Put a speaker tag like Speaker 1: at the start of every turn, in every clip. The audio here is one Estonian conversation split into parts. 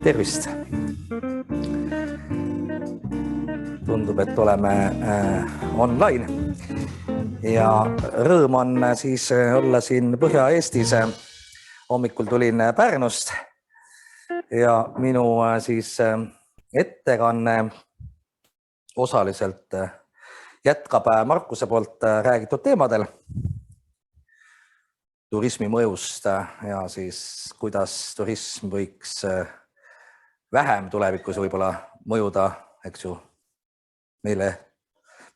Speaker 1: Tervist! Tundub, et oleme online ja rõõm on siis olla siin Põhja-Eestis. Hommikul tulin Pärnust ja minu siis ettekanne osaliselt jätkab Markuse poolt räägitud teemadel. Turismi mõjust ja siis kuidas turism võiks vähem tulevikus võib-olla mõjuda, eks ju, meile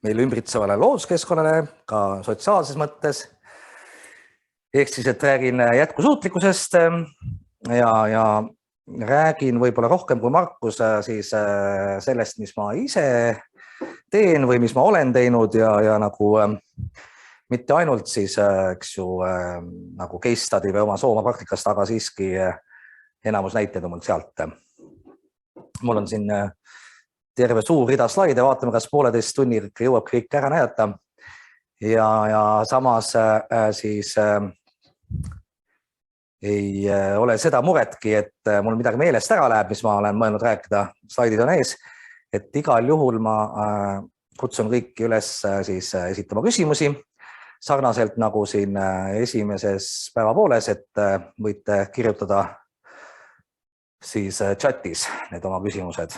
Speaker 1: ümbritsevale looduskeskkonnale, ka sotsiaalses mõttes. Ehk siis, et räägin jätkusuutlikkusest ja räägin võib-olla rohkem kui Markus siis sellest, mis ma ise teen või mis ma olen teinud ja nagu mitte ainult siis, eks ju, nagu case study või oma Soome praktikast, aga siiski enamus näiteid on mul sealt. Mul on siin terve suur rida slaide, vaatame, kas 1,5 tunni jõuab kõik ära näidata. Ja samas siis ei ole seda muretki, et mul midagi meelest ära läheb, mis ma olen mõelnud rääkida, slaidid on ees, et igal juhul ma kutsun kõiki üles siis esitama küsimusi, sarnaselt nagu siin esimeses päevapooles, et võite kirjutada siis chatis need oma küsimused.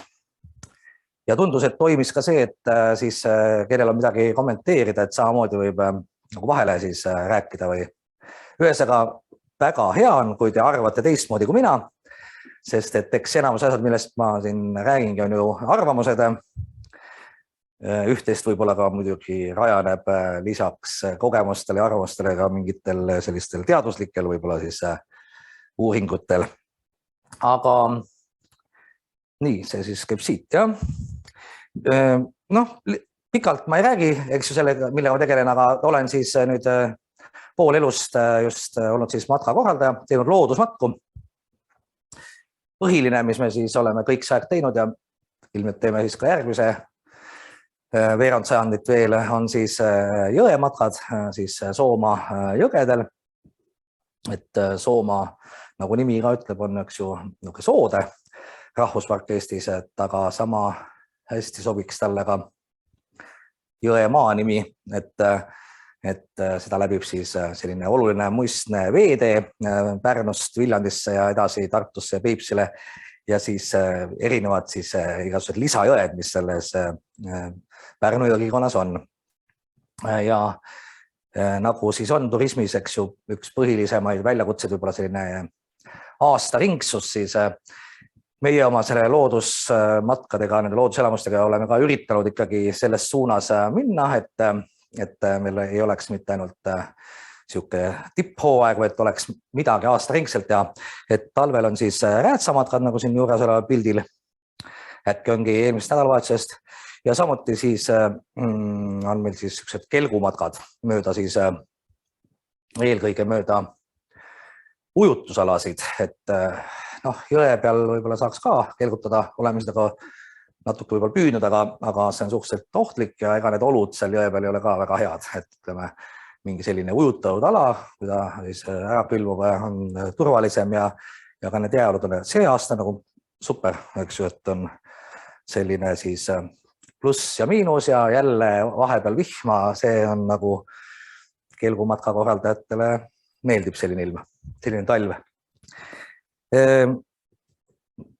Speaker 1: Ja tundus, et toimis ka see, et siis kellel on midagi kommenteerida, et samamoodi võib nagu vahele siis rääkida või ühesõnaga väga hea on, kui te arvate teistmoodi kui mina, sest et eks enamus asjad, millest ma siin räägingi, on ju arvamused. Üht-teist võib-olla ka muidugi rajaneb lisaks kogemustele ja arvamustele ka mingitel sellistel teaduslikel võib-olla siis uuringutel. Aga nii, see siis käib siit, jah. Noh, pikalt ma ei räägi, eks ju sellega, millega ma tegelen, aga olen siis nüüd pool elust just olnud siis matkakorraldaja, teinud loodusmatku. Põhiline, mis me siis oleme kõik see aeg teinud ja ilmselt teeme siis ka järgmise veerand sajandit veel, on siis jõematkad siis Soomaa jõgedel. Et Soomaa, nagu nimi ka ütleb, on üks ju soode rahvuspark Eestis, et aga sama hästi sobiks talle ka Jõemaa nimi, et seda läbib siis selline oluline muistne veetee Pärnust Viljandisse ja edasi Tartusse ja Peipsile ja siis erinevad siis igasugused lisajõed, mis selles Pärnu jõgikonnas on. Ja nagu siis on turismis, eks ju, üks põhilisemaid väljakutseid võib-olla selline aastaringsus, siis meie oma selle loodusmatkadega, nende looduselamustega oleme ka üritanud ikkagi selles suunas minna, et meil ei oleks mitte ainult sihuke tipphooaeg, et oleks midagi aastaringselt ja et talvel on siis räätsamatkad, nagu siin juures oleval pildil, äkki ongi eelmisest nädalavahetusest ja samuti siis on meil siis siuksed kelgumatkad mööda siis eelkõige mööda ujutusalasid, et noh, jõe peal võib-olla saaks ka kelgutada, oleme seda ka natuke võib-olla püüdnud, aga see on suhteliselt ohtlik ja ega need olud seal jõe peal ei ole ka väga head, et ütleme mingi selline ujutatud ala, kui ta siis ära külmub, on turvalisem ja ka need jääolud on see aasta nagu super, eks ju, et on selline siis pluss ja miinus ja jälle vahepeal vihma, see on nagu kelgumatka korraldajatele meeldib selline ilm, selline talv.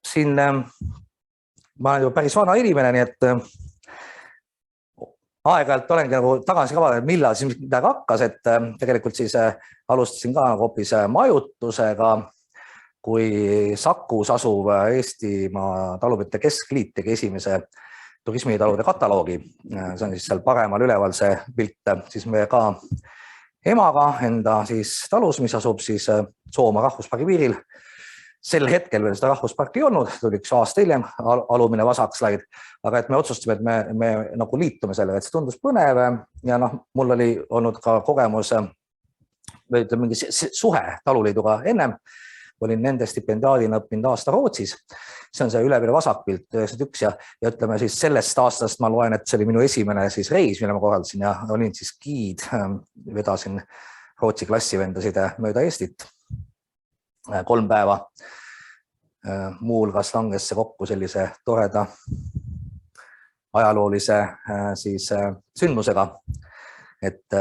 Speaker 1: Siin ma olen ju päris vana inimene, nii et aeg-ajalt olengi nagu tagasi kavada, et millal siis midagi hakkas, et tegelikult siis alustasin ka hoopis majutusega, kui Sakus asuv Eestimaa Talupidajate Keskliit tegi esimese turismitalude kataloogi. See on siis seal paremal üleval see pilt, siis me ka emaga enda siis talus, mis asub siis Soomaa rahvuspargi piiril. Sel hetkel veel seda rahvusparki ei olnud, tuli üks aasta hiljem, alumine vasak slaid, aga et me otsustasime, et me nagu liitume sellega, et see tundus põnev ja noh, mul oli olnud ka kogemus või ütleme mingi suhe taluliiduga ennem, olin nende stipendiaadina õppinud aasta Rootsis. See on see ülepeal vasakpilt 91 ja ütleme siis sellest aastast ma loen, et see oli minu esimene siis reis, mille ma korraldasin ja olin siis giid, vedasin Rootsi klassivendasid mööda Eestit 3 päeva. Muuhulgas langes see kokku sellise toreda ajaloolise siis sündmusega, et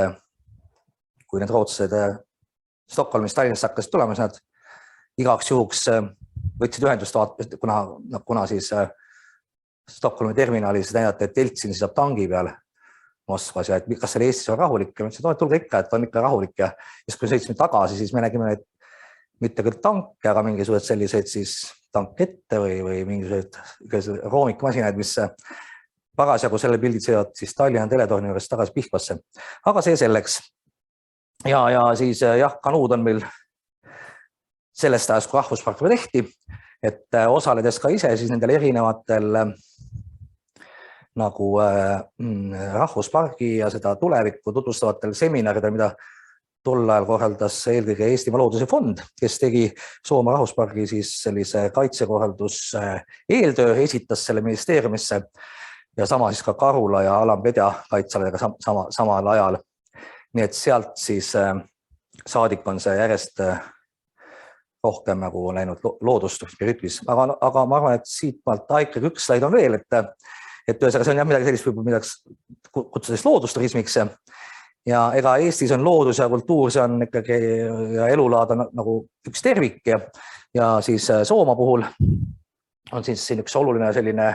Speaker 1: kui need rootslased Stockholmist Tallinnast hakkasid tulema, siis nad igaks juhuks võtsid ühendust, kuna siis Stockholmi terminalis näidati, et Jeltsin saab tangi peal Moskvas ja et kas seal Eestis on rahulik ja mõtlesid, et tulge ikka, et on ikka rahulik ja siis kui sõitsime tagasi, siis me nägime neid mitte küll tanke, aga mingisugused selliseid siis tankette või mingisugused roomikmasinaid, mis parasjagu selle pildid sõivad siis Tallinna teletorni juures tagasi Pihkvasse. Aga see selleks. Ja siis jah, kanuud on meil sellest ajast, kui rahvuspark tehti, et osaledes ka ise siis nendel erinevatel nagu rahvuspargi ja seda tulevikku tutvustavatel seminaridel, mida tol ajal korraldas eelkõige Eestimaa Looduse Fond, kes tegi Soomaa rahvuspargi siis sellise kaitsekorralduse eeltöö, esitas selle ministeeriumisse ja sama siis ka Karula ja Alampedja kaitsealadega samal ajal. Nii et sealt siis saadik on see järjest rohkem nagu läinud loodusturismi rütmis. Aga ma arvan, et siit maalt Aikri üks slaid on veel, et ühesõnaga see on jah midagi sellist, mida kutsudes loodusturismiks. Ja ega Eestis on loodus ja kultuur, see on ikkagi ja elulaad on nagu üks tervik ja siis Soomaa puhul on siis siin üks oluline selline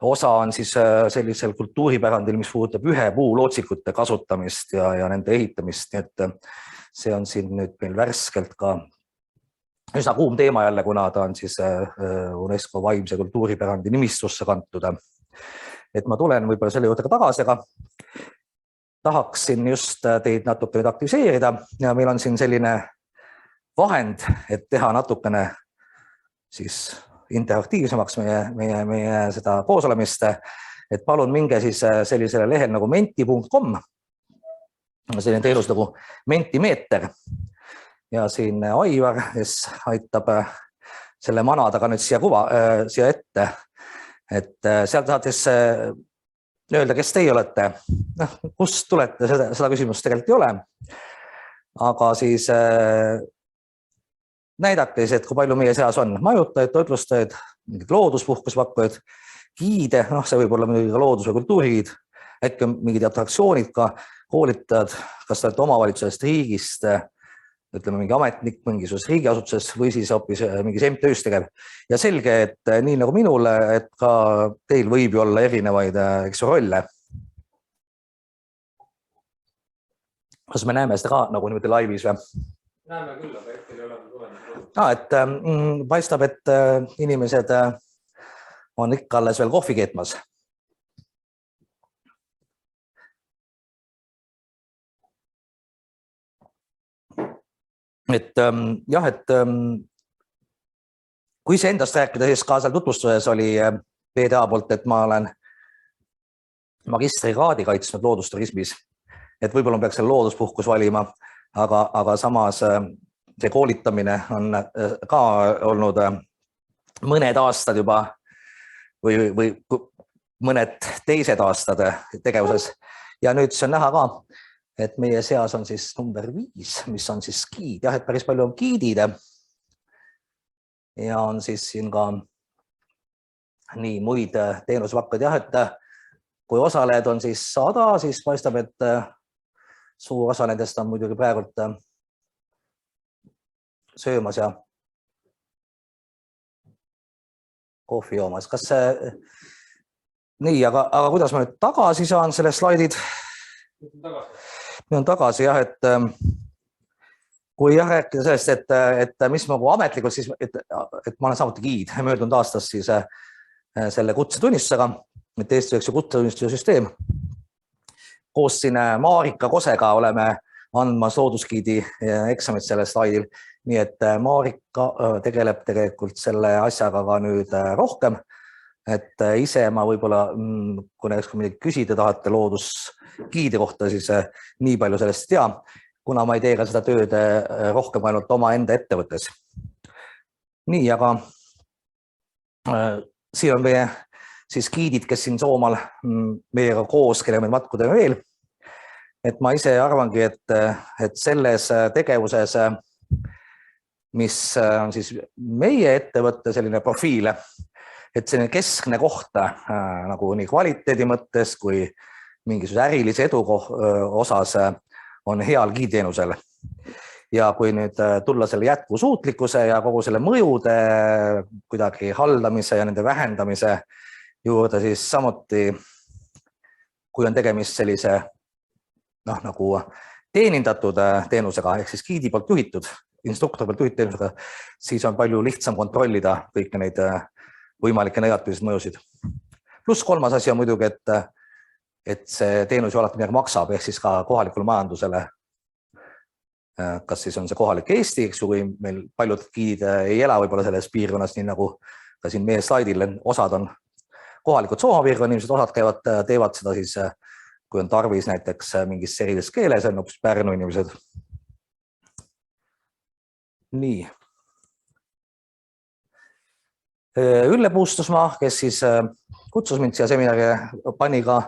Speaker 1: osa on siis sellisel kultuuripärandil, mis puudutab ühe puu lootsikute kasutamist ja nende ehitamist. Nii et see on siin nüüd meil värskelt ka üsna kuum teema jälle, kuna ta on siis UNESCO vaimse kultuuripärandi nimistusse kantud. Et ma tulen võib-olla selle juurde ka tagasi, aga tahaksin just teid natuke aktiviseerida ja meil on siin selline vahend, et teha natukene siis interaktiivsemaks meie seda koosolemist, et palun minge siis sellisele lehel nagu menti.com, selline teenus nagu Mentimeeter ja siin Aivar, kes aitab selle manadaga nüüd siia ette, et sealt saates öelda, kes teie olete, kust tulete, seda küsimust tegelikult ei ole, aga siis näidake siis, et kui palju meie seas on majutajad, toitlustajaid, mingid looduspuhkuspakkujaid, giide, see võib olla muidugi ka loodus- või kultuurigiid, äkki on mingid atraktsioonid ka, koolitajad, kas te olete omavalitsusest, riigist, ütleme mingi ametnik mingisuguses riigiasutuses või siis hoopis mingis MTÜ-s tegev. Ja selge, et nii nagu minule, et ka teil võib ju olla erinevaid rolle. Kas me näeme seda ka nagu niimoodi laivis või?
Speaker 2: Näeme küll, aga hetkel ei ole tulemas.
Speaker 1: Et paistab, et inimesed on ikka alles veel kohvi keetmas. Et jah, et kui see endast rääkida, siis ka seal tutvustuses oli PDA poolt, et ma olen magistrikraadi kaitsnud loodusturismis, et võib-olla ma peaks selle looduspuhkus valima, aga samas see koolitamine on ka olnud mõned aastad juba või mõned teised aastad tegevuses ja nüüd see on näha ka, et meie seas on siis number 5, mis on siis giid. Jah, et päris palju on giidid ja on siis siin ka nii muid teenusepakkujaid. Jah, et kui osalejad on siis 100, siis paistab, et suur osa nendest on muidugi praegult söömas ja kohvi joomas. Kas see... Nii, aga kuidas ma nüüd tagasi saan selle slaidid? On tagasi jah, et kui jah rääkida sellest, et mis nagu ametlikult siis, et ma olen samuti giid möödunud aastas siis selle kutsetunnistusega, et Eesti üks kutsetunnistuse süsteem. Koos siin Maarika Kosega oleme andmas loodusgiidi eksamit selle slaidil, nii et Maarika tegeleb tegelikult selle asjaga ka nüüd rohkem, et ise ma võib-olla, kui midagi küsida tahate loodusgiidi kohta, siis nii palju sellest ei tea, kuna ma ei tee ka seda tööd rohkem ainult oma enda ettevõttes. Nii, aga siin on meie siis giidid, kes siin Soomaal meiega koos, kelle me matkudega veel. Et ma ise arvangi, et selles tegevuses mis on siis meie ettevõtte selline profiil, et selline keskne koht nagu nii kvaliteedi mõttes kui mingisuguse ärilise edu osas on heal giiditeenusel. Ja kui nüüd tulla selle jätkusuutlikkuse ja kogu selle mõjude kuidagi haldamise ja nende vähendamise juurde, siis samuti kui on tegemist sellise nagu teenindatud teenusega, ehk siis giidi poolt juhitud, instruktori poolt juhitud teenusega, siis on palju lihtsam kontrollida kõiki neid võimalikke negatiivseid mõjusid. Pluss kolmas asi on muidugi, et see teenus ju alati midagi maksab, ehk siis ka kohalikule majandusele. Kas siis on see kohalik Eesti, eks ju, kui meil paljud giidid ei ela võib-olla selles piirkonnas, nii nagu ka siin meie slaidil osad on kohalikud Soomaa piirkonna inimesed, osad teevad seda siis, kui on tarvis näiteks mingis erises keeles, on hoopis Pärnu inimesed. Nii. Ülle Puustusmaa, kes siis kutsus mind siia seminari, pani ka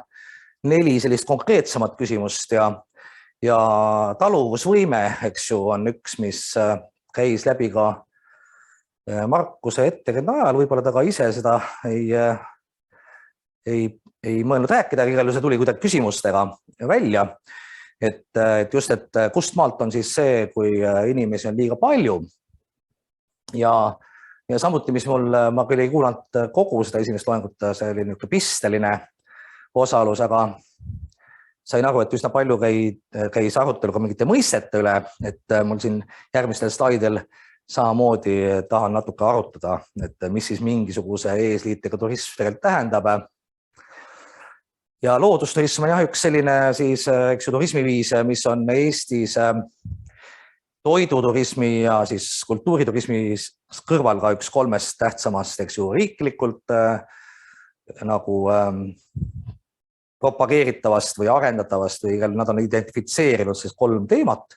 Speaker 1: 4 sellist konkreetsemat küsimust ja taluvusvõime, eks ju, on üks, mis käis läbi ka Markuse ettekande ajal, võib-olla ta ka ise seda ei mõelnud rääkida, igal juhul see tuli kuidagi küsimustega välja, et just, et kust maalt on siis see, kui inimesi on liiga palju ja samuti, mis ma küll ei kuulanud kogu seda esimest loengut, see oli niisugune pisteline osalus, aga sain aru, et üsna palju käis arutelu ka mingite mõistete üle, et mul siin järgmistel slaidel samamoodi tahan natuke arutada, et mis siis mingisuguse eesliitega turism tegelikult tähendab. Ja loodusturism on jah üks selline siis, eks ju, turismiviis, mis on Eestis toiduturismi ja siis kultuuriturismi kõrval ka üks 3 tähtsamast, eks ju, riiklikult nagu propageeritavast või arendatavast või nad on identifitseerinud 3 teemat,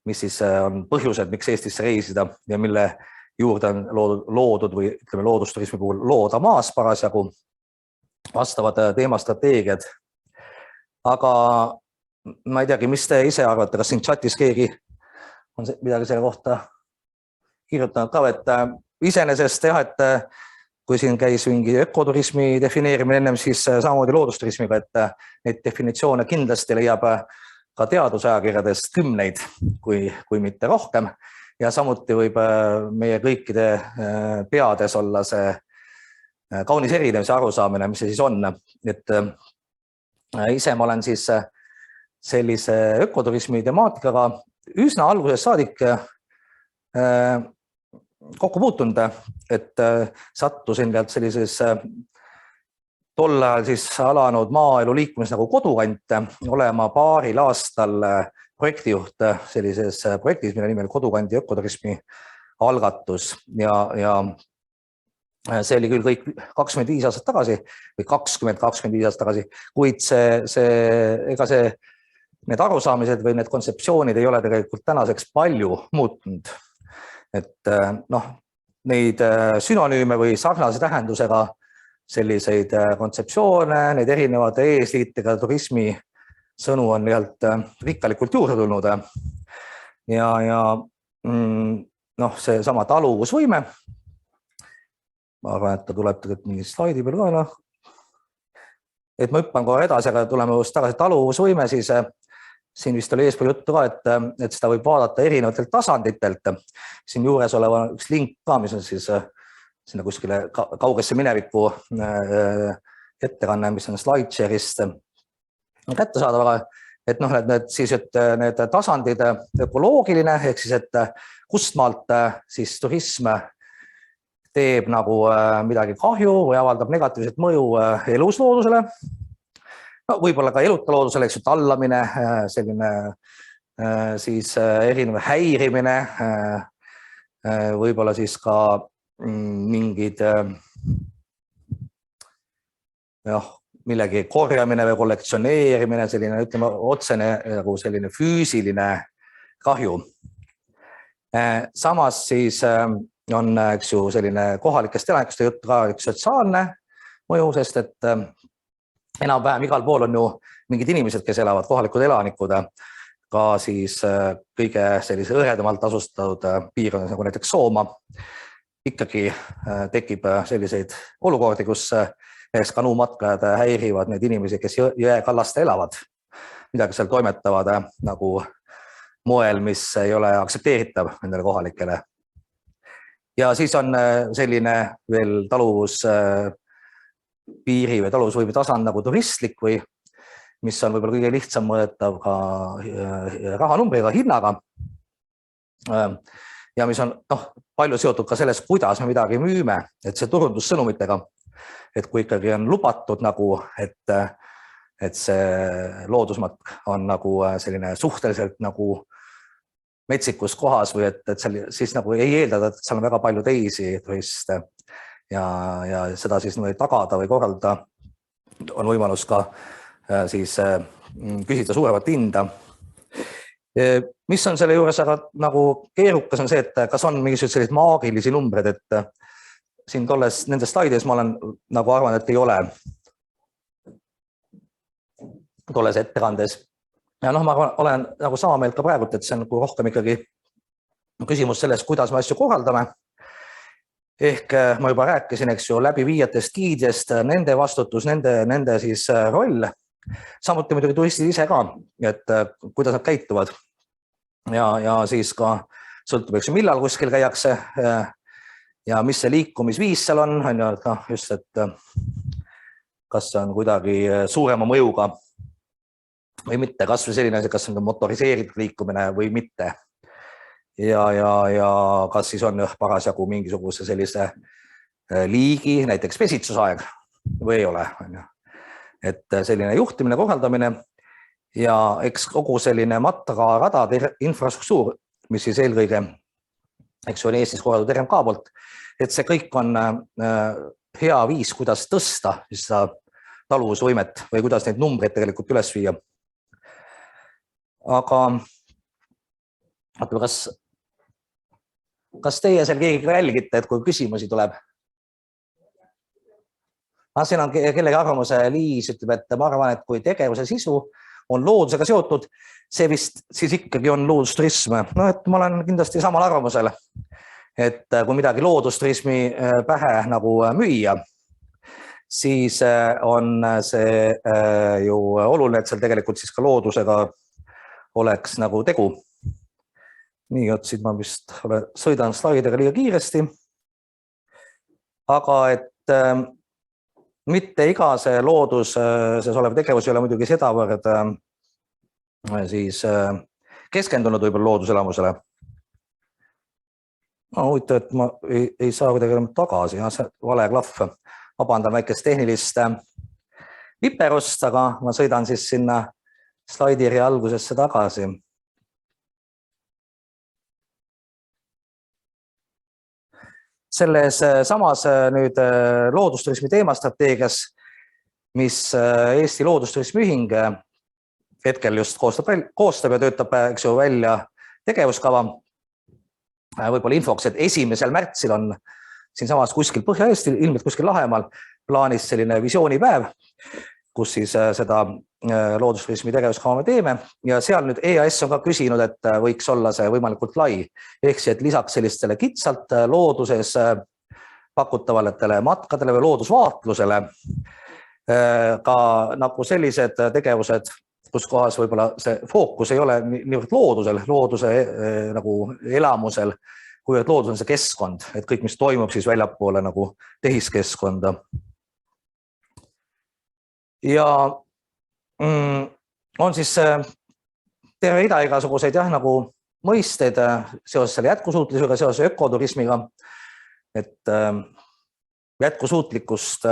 Speaker 1: mis siis on põhjused, miks Eestisse reisida ja mille juurde on loodud või ütleme loodusturismi puhul looda maas parasjagu vastavad teemastrateegiad. Aga ma ei teagi, mis te ise arvate, kas siin chatis keegi on midagi selle kohta kirjutanud ka, et iseenesest jah, et kui siin käis mingi ökoturismi defineerimine ennem, siis samamoodi loodusturismiga, et neid definitsioone kindlasti leiab ka teadusajakirjadest 10, kui mitte rohkem. Ja samuti võib meie kõikide peades olla see kaunis erinev see arusaamine, mis see siis on. Et ise ma olen siis sellise ökoturismi temaatikaga üsna algusest saadik kokku puutunud, et sattusin pealt sellises tol ajal siis alanud maaelu liikumis nagu Kodukant, olema paaril aastal projektijuht sellises projektis, mille nimel Kodukandi ökoturismi algatus ja see oli küll kõik 25 aastat tagasi või 20-25 aastat tagasi, kuid need arusaamised või need kontseptsioonid ei ole tegelikult tänaseks palju muutunud. Et neid sünonüüme või sarnase tähendusega selliseid kontseptsioone, need erinevate eesliitega turismi sõnu on rikkalikult juurde tulnud. Ja see sama taluvusvõime, ma arvan, et ta tuleb tegelikult mingi slaidi peal ka. Et ma hüppan kohe edasi, aga tuleme just tagasi taluvusvõime, siis siin vist oli eespool juttu ka, et seda võib vaadata erinevatelt tasanditelt. Siin juures oleva üks link ka, mis on siis sinna kuskile kaugesse mineviku ettekanne, mis on SlideShare'ist kätte saada, et need tasandid ökoloogiline, ehk siis, et kust maalt siis turism teeb nagu midagi kahju või avaldab negatiivset mõju elusloodusele. Võib-olla ka eluta loodusele, eks ju, tallamine, selline siis erinev häirimine, võib-olla siis ka mingid millegi korjamine või kollektsioneerimine, selline, ütleme, otsene nagu selline füüsiline kahju. Samas siis on, eks ju, selline kohalikest elanikust jutt ka üks sotsiaalne mõju, sest et enam-vähem igal pool on ju mingid inimesed, kes elavad, kohalikud elanikud, ka siis kõige sellise õredamalt asustatud piirkondades nagu näiteks Soomaa ikkagi tekib selliseid olukordi, kus kanuumatkajad häirivad neid inimesi, kes jõekallaste elavad, midagi seal toimetavad nagu moel, mis ei ole aktsepteeritav nendele kohalikele. Ja siis on selline veel taluvuspiiri või taluvusvõime tasand nagu turistlik või mis on võib-olla kõige lihtsam mõõdetav ka rahanumbriga, hinnaga. Ja mis on palju seotud ka sellest, kuidas me midagi müüme, et see turundussõnumitega, et kui ikkagi on lubatud nagu, et see loodusmatk on nagu selline suhteliselt nagu metsikus kohas või et seal siis nagu ei eeldada, et seal on väga palju teisi turiste ja seda siis tagada või korraldada on võimalus ka siis küsida suuremat hinda. Mis on selle juures aga nagu keerukas on see, et kas on mingisugused sellised maagilisi numbreid, et siin nendes slaidides ma olen nagu arvan, et ei ole tolles ettekandes. Ja ma olen nagu sama meelt ka praegult, et see on nagu rohkem ikkagi küsimus sellest, kuidas me asju korraldame. Ehk ma juba rääkisin, eks ju, läbi viietest giididest, nende vastutus, nende siis roll, samuti muidugi turistid ise ka, et kuidas nad käituvad. Ja siis ka sõltub, eks ju, millal kuskil käiakse ja mis see liikumisviis seal on just, et kas see on kuidagi suurema mõjuga või mitte, kas või selline asi, kas on motoriseeritud liikumine või mitte. Ja kas siis on parasjagu mingisuguse sellise liigi, näiteks pesitsusaeg või ei ole. Et selline juhtimine, korraldamine ja eks kogu selline matkaradade infrastruktuur, mis siis eelkõige, eks on Eestis korraldatud RMK poolt, et see kõik on hea viis, kuidas tõsta seda taluvusvõimet või kuidas neid numbreid tegelikult üles viia. Aga kas teie seal keegi jälgite, et kui küsimusi tuleb? Siin on kellegi arvamuse, Liis ütleb, et ma arvan, et kui tegevuse sisu on loodusega seotud, see vist siis ikkagi on loodusturism. Et ma olen kindlasti samal arvamusel, et kui midagi loodusturismi pähe nagu müüa, siis on see ju oluline, et seal tegelikult siis ka loodusega oleks nagu tegu. Nii, otsid ma vist sõidan slaidega liiga kiiresti. Aga et mitte iga see looduses olev tegevus ei ole muidugi sedavõrd siis keskendunud võib-olla looduselamusele. Huvitav, et ma ei saa kuidagi tagasi, see vale klahv. Vabandan väikest tehnilist viperust, aga ma sõidan siis sinna slaidiri algusesse tagasi. Selles samas nüüd loodusturismi teemastrateegias, mis Eesti Loodusturismi Ühing hetkel just koostab ja töötab välja tegevuskava. Võib-olla infoks, et 1. märtsil on siin samas kuskil Põhja-Eestil, ilmselt kuskil Lahemaal plaanis selline visioonipäev, kus siis seda loodusturismi tegevuskava me teeme ja seal nüüd EAS on ka küsinud, et võiks olla see võimalikult lai. Ehk see, et lisaks sellistele kitsalt looduses pakutavatele matkadele või loodusvaatlusele ka nagu sellised tegevused, kus kohas võib-olla see fookus ei ole niivõrd loodusel, looduse nagu elamusel, kui et loodus on see keskkond, et kõik, mis toimub siis väljapoole nagu tehiskeskkonda. Ja on siis terve rida igasuguseid nagu mõisteid seoses selle jätkusuutlikkusega, seoses ökoturismiga, et jätkusuutlikkust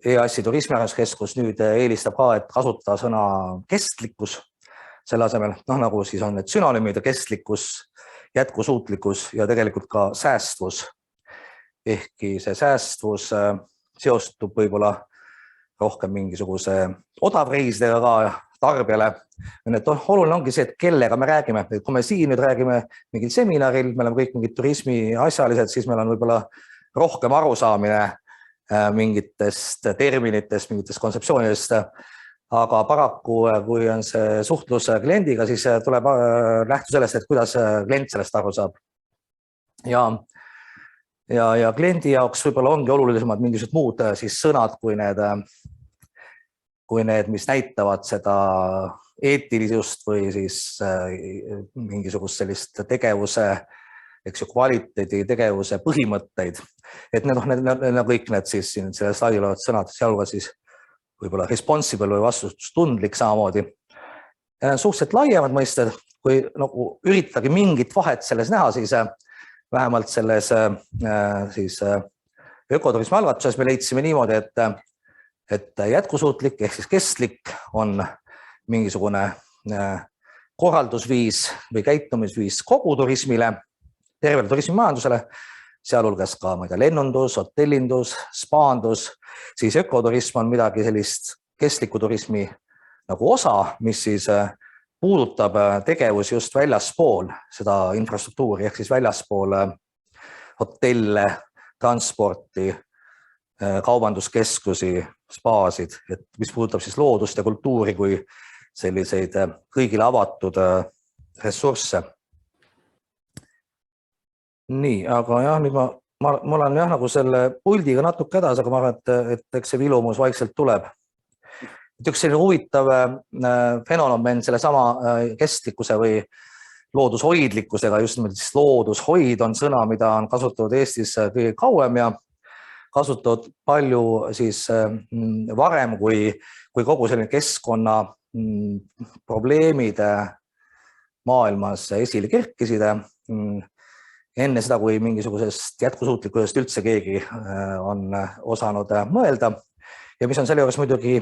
Speaker 1: EAS-i turismiarenduskeskus nüüd eelistab ka, et kasutada sõna kestlikkus selle asemel, nagu siis on need sünonüümid, kestlikkus, jätkusuutlikkus ja tegelikult ka säästvus. Ehkki see säästvus seostub võib-olla rohkem mingisuguse odavreisidega ka tarbijale. Oluline ongi see, et kellega me räägime. Et kui me siin nüüd räägime mingil seminaril, me oleme kõik mingid turismi asjalised, siis meil on võib-olla rohkem arusaamine mingitest terminitest, mingitest kontseptsioonidest aga paraku, kui on see suhtlus kliendiga, siis tuleb lähtu sellest, et kuidas klient sellest aru saab. Ja kliendi jaoks võib-olla ongi olulisemad mingisugused muud siis sõnad kui need, mis näitavad seda eetilisust või siis mingisugust sellist tegevuse, eks ju, kvaliteedi, tegevuse põhimõtteid. Et need kõik need siis siin selle slaidil olevad sõnad, sealhulgas siis võib-olla responsible või vastutustundlik samamoodi. Ja suhteliselt laiemad mõisted, kui nagu üritagi mingit vahet selles näha, siis vähemalt selles siis ökoturismi algatuses me leidsime niimoodi, et jätkusuutlik ehk siis kestlik on mingisugune korraldusviis või käitumisviis kogu turismile, tervele turismimajandusele, sealhulgas ka lennundus, hotellindus, spaandus, siis ökoturism on midagi sellist kestliku turismi nagu osa, mis siis puudutab tegevusi just väljaspool seda infrastruktuuri ehk siis väljaspool hotelle, transporti, kaubanduskeskusi, spaasid, et mis puudutab siis loodust ja kultuuri kui selliseid kõigile avatud ressursse. Nii, aga jah, nüüd ma olen jah nagu selle puldiga natuke edasi, aga ma arvan, et eks see vilumus vaikselt tuleb. Üks selline huvitav fenomen selle sama kestlikkuse või loodushoidlikkusega, just nimelt siis loodushoid on sõna, mida on kasutatud Eestis kõige kauem ja kasutatud palju siis varem, kui kogu selline keskkonna probleemide maailmas esile kerkisid. Enne seda, kui mingisugusest jätkusuutlikkusest üldse keegi on osanud mõelda ja mis on selle juures muidugi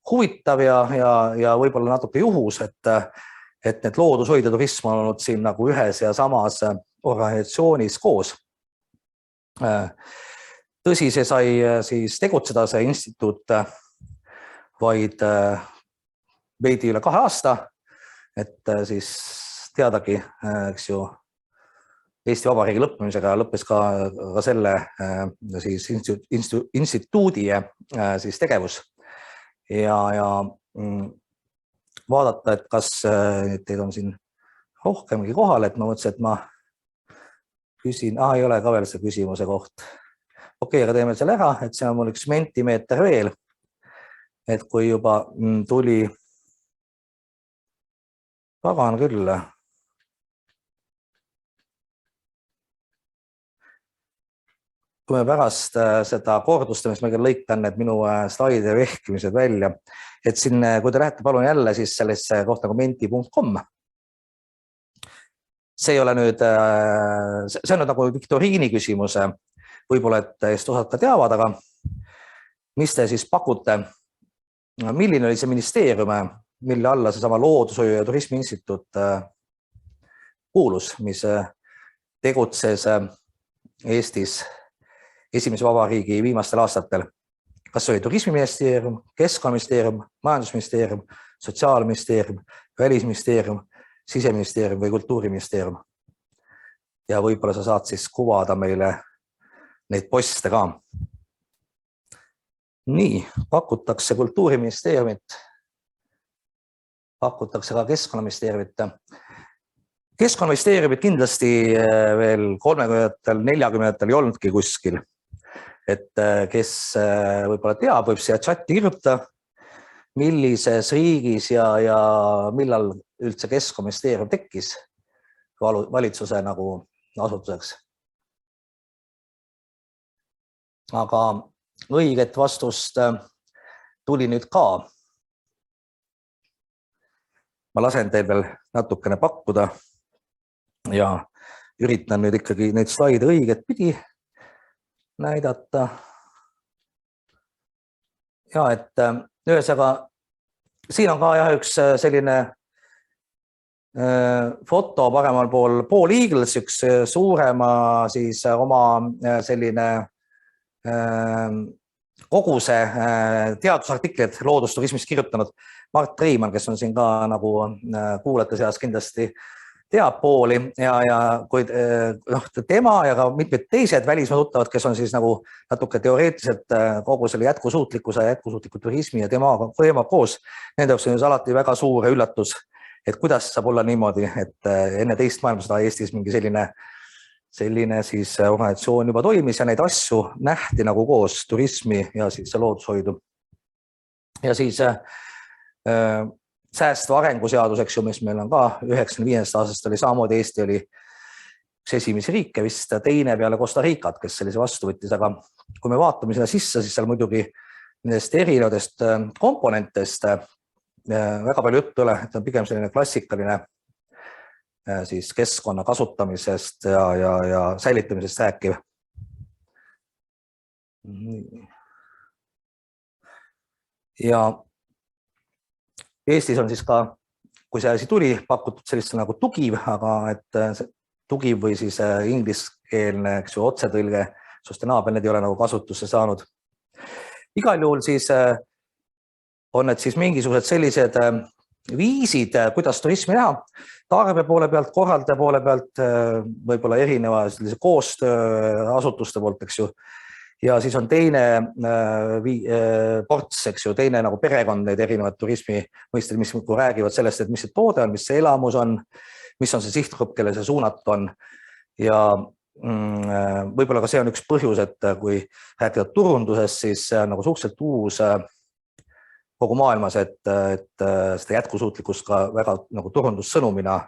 Speaker 1: huvitav ja võib-olla natuke juhus, et need loodushoid ja turism on olnud siin nagu ühes ja samas organisatsioonis koos. Tõsi, see sai siis tegutseda see instituut vaid veidi üle 2 aasta, et siis teadagi, eks ju, Eesti Vabariigi lõppemisega lõppes ka selle siis instituudi siis tegevus ja vaadata, et kas teid on siin rohkemgi kohal, et ma mõtlesin, et ma küsin, ei ole ka veel see küsimuse koht. Okei, aga teeme selle ära, et see on mul üks mentimeeter veel, et kui juba tuli pagan küll. Kui me pärast seda kordustamist, ma lõikan need minu slaide vehkimised välja, et siin, kui te lähete palun jälle siis sellesse kohta nagu menti.com. See ei ole nüüd, see on nagu viktoriini küsimus, võib-olla, et just osad ka teavad, aga mis te siis pakute, milline oli see ministeerium, mille alla see sama Loodushoiu ja Turismi Instituut kuulus, mis tegutses Eestis Esimese Vabariigi viimastel aastatel. Kas oli Turismiministeerium, Keskkonnaministeerium, Majandusministeerium, Sotsiaalministeerium, Välisministeerium, Siseministeerium või Kultuuriministeerium. Ja võib-olla sa saad siis kuvada meile neid poste ka. Nii, pakutakse Kultuuriministeeriumit, pakutakse ka Keskkonnaministeeriumit. Keskkonnaministeeriumit kindlasti veel 30-ndatel, 40-ndatel ei olnudki kuskil. Et kes võib-olla teab, võib siia chati kirjuta, millises riigis ja millal üldse Keskkonnaministeerium tekkis valitsuse nagu asutuseks. Aga õiget vastust tuli nüüd ka. Ma lasen teil veel natukene pakkuda ja üritan nüüd ikkagi neid slaide õiget pidi näidata. Ja, et ühesõnaga, siin on ka jah, üks selline foto paremal pool Paul Eagles, üks suurema siis oma selline kogu see teadusartiklid loodusturismist kirjutanud Mart Reimann, kes on siin ka nagu kuulajate seas kindlasti teapooli ja kui tema ja ka mitmed teised välismaa tuttavad, kes on siis nagu natuke teoreetiliselt kogu selle jätkusuutlikkuse, jätkusuutliku turismi ja teema koos, nende jaoks on alati väga suur üllatus, et kuidas saab olla niimoodi, et enne teist maailmasõda Eestis mingi selline siis organisatsioon juba toimis ja neid asju nähti nagu koos turismi ja siis loodushoidu. Ja siis säästva arenguseaduseks, mis meil on ka 95. aastast oli samamoodi, Eesti oli üks esimesi riike, vist teine peale Costa Ricat, kes sellise vastu võttis, aga kui me vaatame sinna sisse, siis seal muidugi nendest erinevatest komponentest väga palju juttu ole, et on pigem selline klassikaline siis keskkonna kasutamisest ja säilitamisest rääkiv. Ja Eestis on siis ka, kui see asi tuli, pakutud sellist nagu tugiv, aga et tugiv või siis ingliskeelne otsetõlge, sustainable, need ei ole nagu kasutusse saanud. Igal juhul siis on need siis mingisugused sellised viisid, kuidas turismi näha, tarbija poole pealt, korraldaja poole pealt, võib-olla erineva sellise koostöö asutuste poolt, eks ju. Ja siis on teine ports, eks ju, teine nagu perekond neid erinevad turismi mõisted, mis räägivad sellest, et mis see toode on, mis see elamus on, mis on see sihtgrupp, kelle see suunat on. Ja võib-olla ka see on üks põhjus, et kui rääkida turundusest, siis see on nagu suhteliselt uus kogu maailmas, et seda jätkusuutlikkust ka väga nagu turundussõnumina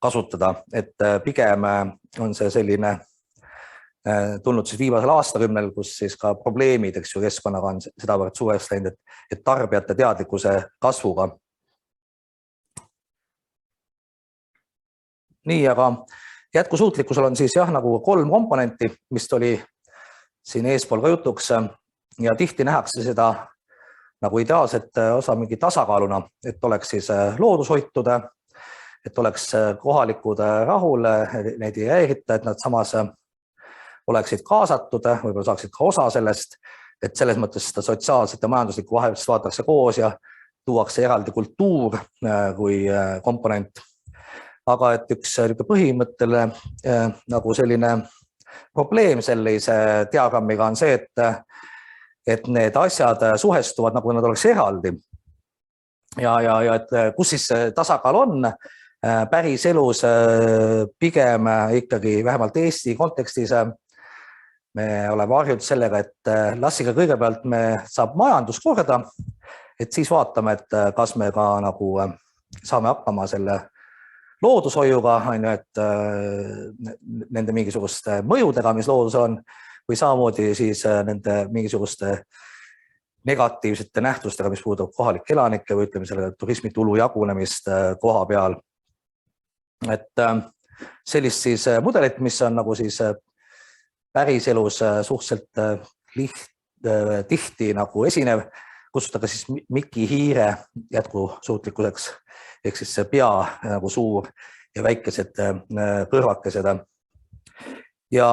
Speaker 1: kasutada, et pigem on see selline tulnud siis viimasel aastakümnel, kus siis ka probleemid, eks ju, keskkonnaga on sedavõrd suureks läinud, et tarbijate teadlikkuse kasvuga. Nii, aga jätkusuutlikkusel on siis jah, nagu 3 komponenti, mis oli siin eespool ka jutuks ja tihti nähakse seda nagu ideaalset osa mingi tasakaaluna, et oleks siis loodushoitude, et oleks kohalikud rahul, neid ei häirita, et nad samas oleksid kaasatud, võib-olla saaksid ka osa sellest, et selles mõttes seda sotsiaalset ja majanduslikku vahelist vaadatakse koos ja tuuakse eraldi kultuur kui komponent. Aga et üks põhimõtteline nagu selline probleem sellise diagrammiga on see, et need asjad suhestuvad nagu nad oleks eraldi. Ja et kus siis tasakaal on, päris elus pigem ikkagi vähemalt Eesti kontekstis me oleme harjunud sellega, et lassiga kõigepealt me saab majandus korda, et siis vaatame, et kas me ka nagu saame hakkama selle loodushoiuga, et nende mingisuguste mõjudega, mis loodusel on, või samamoodi siis nende mingisuguste negatiivsete nähtustega, mis puudub kohalike elanike või ütleme selle turismitulu jagunemist koha peal. Et sellist siis mudelit, mis on nagu siis päris elus suhteliselt tihti nagu esinev, kutsutada siis Miki hiire jätkusuutlikkuseks, ehk siis see pea nagu suur ja väikesed kõrvakesed. Ja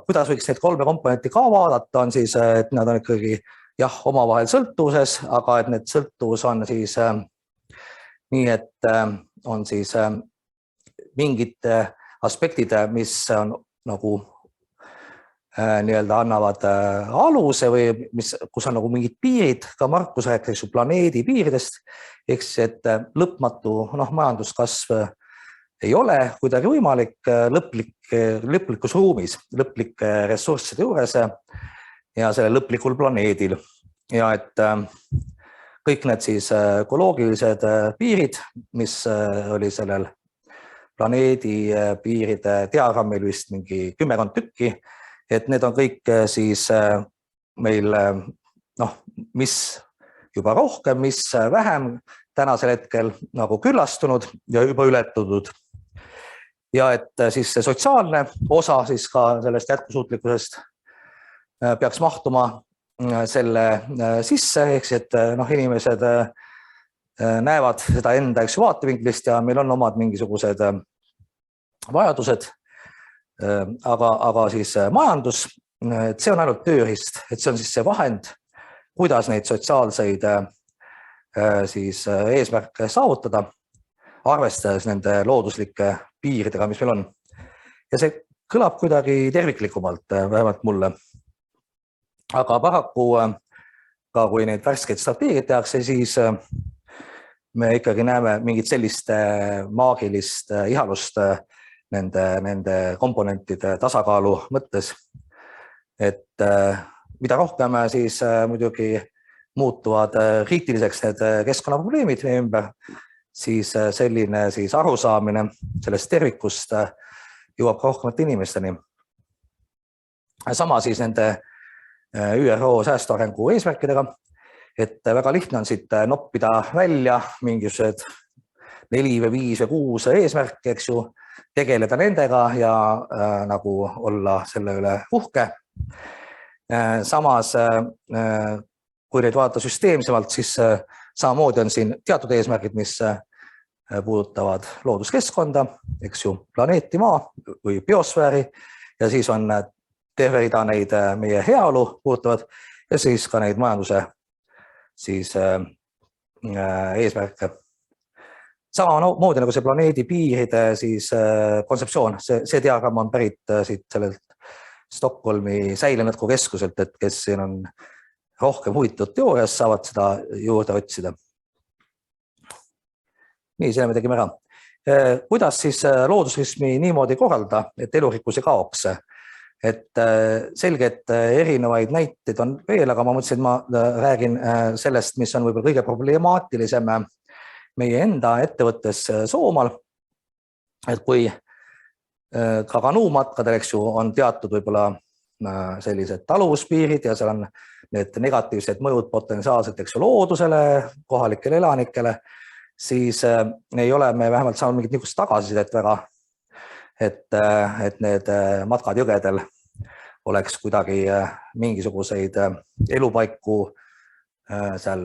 Speaker 1: kuidas võiks neid 3 komponenti ka vaadata, on siis, et nad on ikkagi jah, omavahel sõltuvuses, aga et need sõltuvus on siis nii, et on siis mingid aspektid, mis on nagu nii-öelda annavad aluse või kus on nagu mingid piirid, ka Markus rääkis planeedi piiridest, ehk siis, et lõpmatu majanduskasv ei ole kuidagi võimalik lõplikus ruumis, lõplike ressursside juures ja selle lõplikul planeedil. Ja et kõik need siis ökoloogilised piirid, mis oli sellel planeedi piiride diagrammil vist mingi 10 tükki, et need on kõik siis meil, mis juba rohkem, mis vähem tänasel hetkel nagu küllastunud ja juba ületatud. Ja et siis see sotsiaalne osa siis ka sellest jätkusuutlikkusest peaks mahtuma selle sisse, ehk et inimesed näevad seda enda vaatevinklist ja meil on omad mingisugused vajadused. Aga siis majandus, et see on ainult tööriist, et see on siis see vahend, kuidas neid sotsiaalseid siis eesmärke saavutada, arvestades nende looduslike piiridega, mis meil on. Ja see kõlab kuidagi terviklikumalt, vähemalt mulle. Aga paraku ka kui neid värskeid strateegiaid tehakse, siis me ikkagi näeme mingit sellist maagilist ihalust nende komponentide tasakaalu mõttes. Et mida rohkem siis muidugi muutuvad kriitiliseks need keskkonnaprobleemid meie ümber, siis selline siis arusaamine sellest tervikust jõuab rohkemate inimesteni. Sama siis nende ÜRO säästuarengu eesmärkidega, et väga lihtne on siit noppida välja mingisugused 4 või 5 või 6 eesmärki, eks ju, tegeleda nendega ja nagu olla selle üle uhke. Samas, kui neid vaadata süsteemsemalt, siis samamoodi on siin teatud eesmärgid, mis puudutavad looduskeskkonda, eks ju, planeeti Maa või biosfääri, ja siis on terve rida neid meie heaolu puudutavad ja siis ka neid majanduse siis eesmärke. Samamoodi nagu see planeedi piiride siis kontseptsioon, see diagramm on pärit siit sellelt Stockholmi säilenõtku keskuselt, et kes siin on rohkem huvitatud teoorias, saavad seda juurde otsida. Nii, selle me tegime ära. Kuidas siis loodusrismi niimoodi korralda, et elurikkus ei kaoks? Et selge, et erinevaid näiteid on veel, aga ma mõtlesin, et ma räägin sellest, mis on võib-olla kõige problemaatilisem meie enda ettevõttes Soomaal. Et kui ka kanuumatkadel, eks ju, on teatud võib-olla sellised taluvuspiirid ja seal on need negatiivsed mõjud potentsiaalselt, eks ju, loodusele, kohalikele elanikele, siis ei ole me vähemalt saanud mingit niisugust tagasisidet väga, et need matkad jõgedel oleks kuidagi mingisuguseid elupaiku seal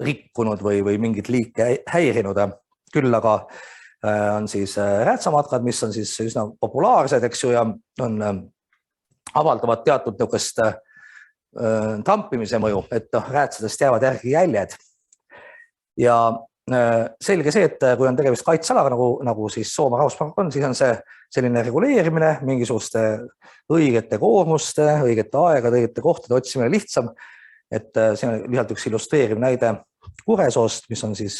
Speaker 1: rikkunud või mingit liike häirinud. Küll aga on siis räätsamatkad, mis on siis üsna populaarsed, eks ju, ja on avaldavad teatud niisugust trampimise mõju, et räätsadest jäävad järgi jäljed. Ja selge see, et kui on tegemist kaitsalaga, nagu siis Soome rahvuspark on, siis on see selline reguleerimine, mingisuguste õigete koormuste, õigete aegade, õigete kohtade otsimine lihtsam. Et see on lihtsalt üks illustreeriv näide Kuresoost, mis on siis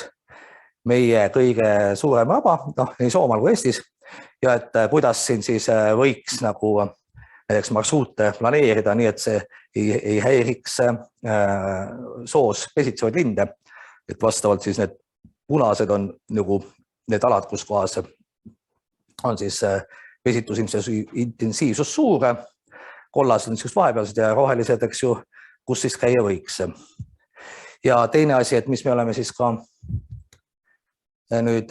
Speaker 1: meie kõige suurem raba, nii Soomaal kui Eestis, ja et kuidas siin siis võiks nagu näiteks marsruute planeerida nii, et see ei häiriks soos pesitsevaid linde, et vastavalt siis need punased on nagu need alad, kus kohas on siis pesitusintensiivsus suur, kollased on niisugused vahepealsed ja rohelised, eks ju, kus siis käia võiks. Ja teine asi, et mis me oleme siis ka nüüd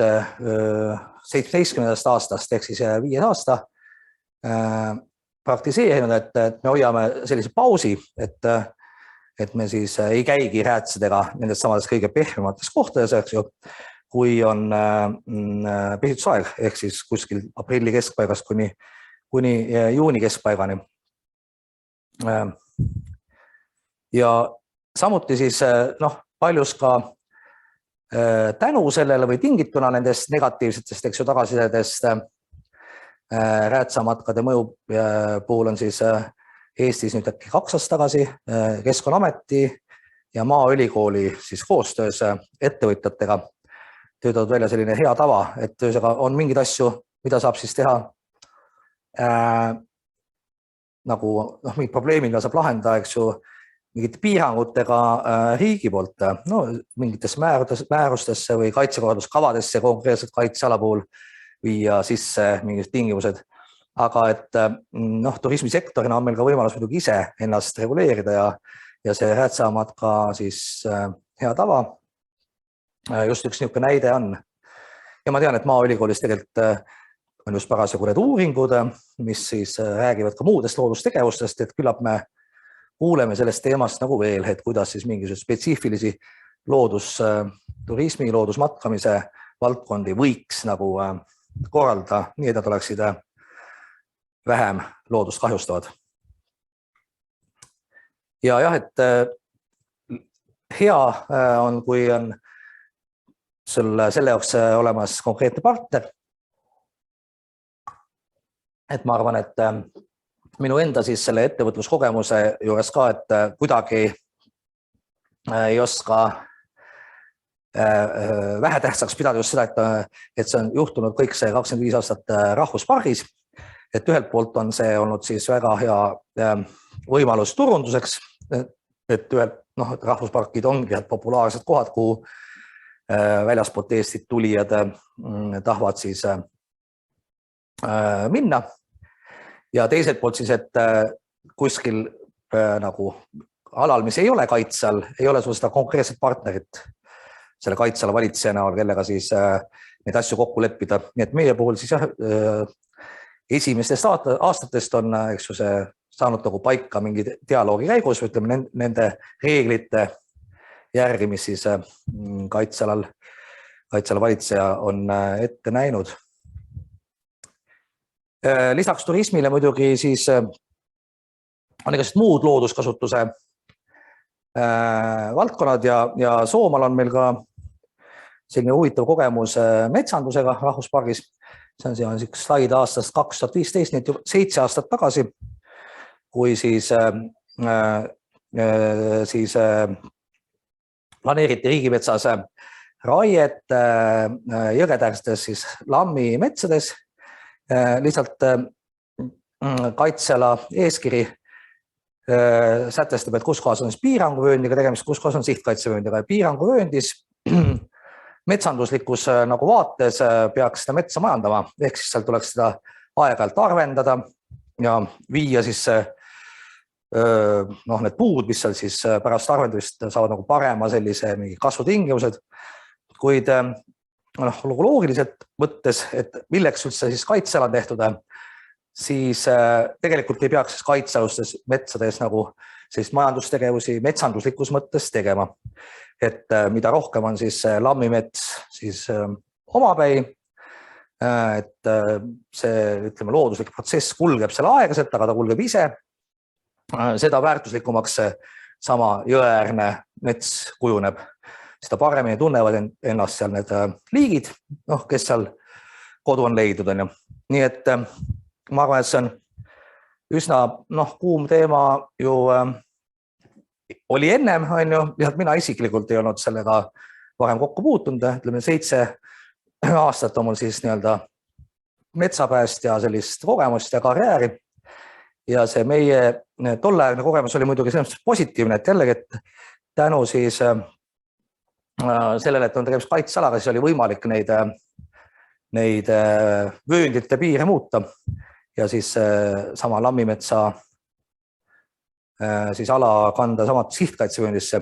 Speaker 1: 17. aastast ehk siis 5 aasta praktiseerinud, et me hoiame sellise pausi, et me siis ei käigi räätsadega nendes samades kõige pehmemates kohtades, eks ju, kui on pesitusaeg, ehk siis kuskil aprilli keskpaigast kuni juuni keskpaigani. Ja samuti siis paljus ka tänu sellele või tingituna nendest negatiivsetest, eks ju, tagasisidest räätsamatkade mõju puhul on siis Eestis nüüd äkki 2 aastat tagasi Keskkonnaameti ja Maaülikooli siis koostöös ettevõtjatega töötatud välja selline hea tava, et on mingeid asju, mida saab siis teha nagu mingid probleemid, mida saab lahendada, eks ju, mingite piirangutega riigi poolt, mingites määrustesse või kaitsekorralduskavadesse konkreetselt kaitseala puhul viia sisse mingid tingimused. Aga et turismisektorina on meil ka võimalus muidugi ise ennast reguleerida ja see räätsamatka siis hea tava just üks niisugune näide on. Ja ma tean, et Maaülikoolis tegelikult on just parasjagu need uuringud, mis siis räägivad ka muudest loodustegevustest, et küllap me kuuleme sellest teemast nagu veel, et kuidas siis mingisugused spetsiifilisi loodusturismi, loodusmatkamise valdkondi võiks nagu korraldada, nii et nad oleksid vähem loodust kahjustavad. Ja jah, et hea on, kui on sul selle jaoks olemas konkreetne partner, et ma arvan, et minu enda siis selle ettevõtluskogemuse juures ka, et kuidagi ei oska vähetähtsaks pidada just seda, et see on juhtunud kõik see 25 aastat rahvuspargis, et ühelt poolt on see olnud siis väga hea võimalus turunduseks, et rahvusparkid ongi populaarsed kohad, kuhu väljaspoolt Eestit tulijad tahavad siis minna. Ja teiselt poolt siis, et kuskil nagu alal, mis ei ole kaitse all, ei ole sul seda konkreetset partnerit selle kaitseala valitseja näol, kellega siis neid asju kokku leppida. Nii et meie puhul siis esimestest aastatest on see saanud nagu paika mingi dialoogi käigus, ütleme nende reeglite järgi, mis siis kaitseala valitseja on ette näinud. Lisaks turismile muidugi siis on igasugused muud looduskasutuse valdkonnad ja Soomaal on meil ka selline huvitav kogemus metsandusega rahvuspargis. See on üks slaid aastast 2015, nii et 7 aastat tagasi, kui siis planeeriti riigimetsas raiet jõgetärstes siis lammi metsades. Lihtsalt kaitseala eeskiri sätestab, et kus kohas on piiranguvööndiga tegemist, kus kohas on sihtkaitsevööndiga ja piiranguvööndis metsanduslikus nagu vaates peaks seda metsa majandama, ehk siis seal tuleks seda aeg-ajalt arvendada ja viia siis need puud, mis seal siis pärast arvendamist saavad nagu parema sellise mingi kasvutingimused, kuid loogiliselt võttes, et milleks üldse siis kaitseala tehtud, siis tegelikult ei peaks siis kaitsealustes metsades nagu sellist majandustegevusi metsanduslikus mõttes tegema. Et mida rohkem on siis lammimets siis omapäi, et see ütleme looduslik protsess kulgeb selle aeglaselt, aga ta kulgeb ise, seda väärtuslikumaks sama jõeäärne mets kujuneb. Seda paremini tunnevad ennast seal need liigid, kes seal kodu on leidnud. Nii et ma arvan, et see on üsna kuum teema ju oli ennem, ja mina isiklikult ei olnud sellega varem kokku puutunud, ütleme 7 aastat on mul siis nii-öelda metsapääst ja sellist kogemust ja karjääri. Ja see meie tolleaegne kogemus oli muidugi selles mõttes positiivne, et jällegi, et tänu siis sellele, et on tegemist kaitsealaga, siis oli võimalik neid vööndite piire muuta ja siis sama lammimetsa siis ala kanda samat sihtkaitsevööndisse,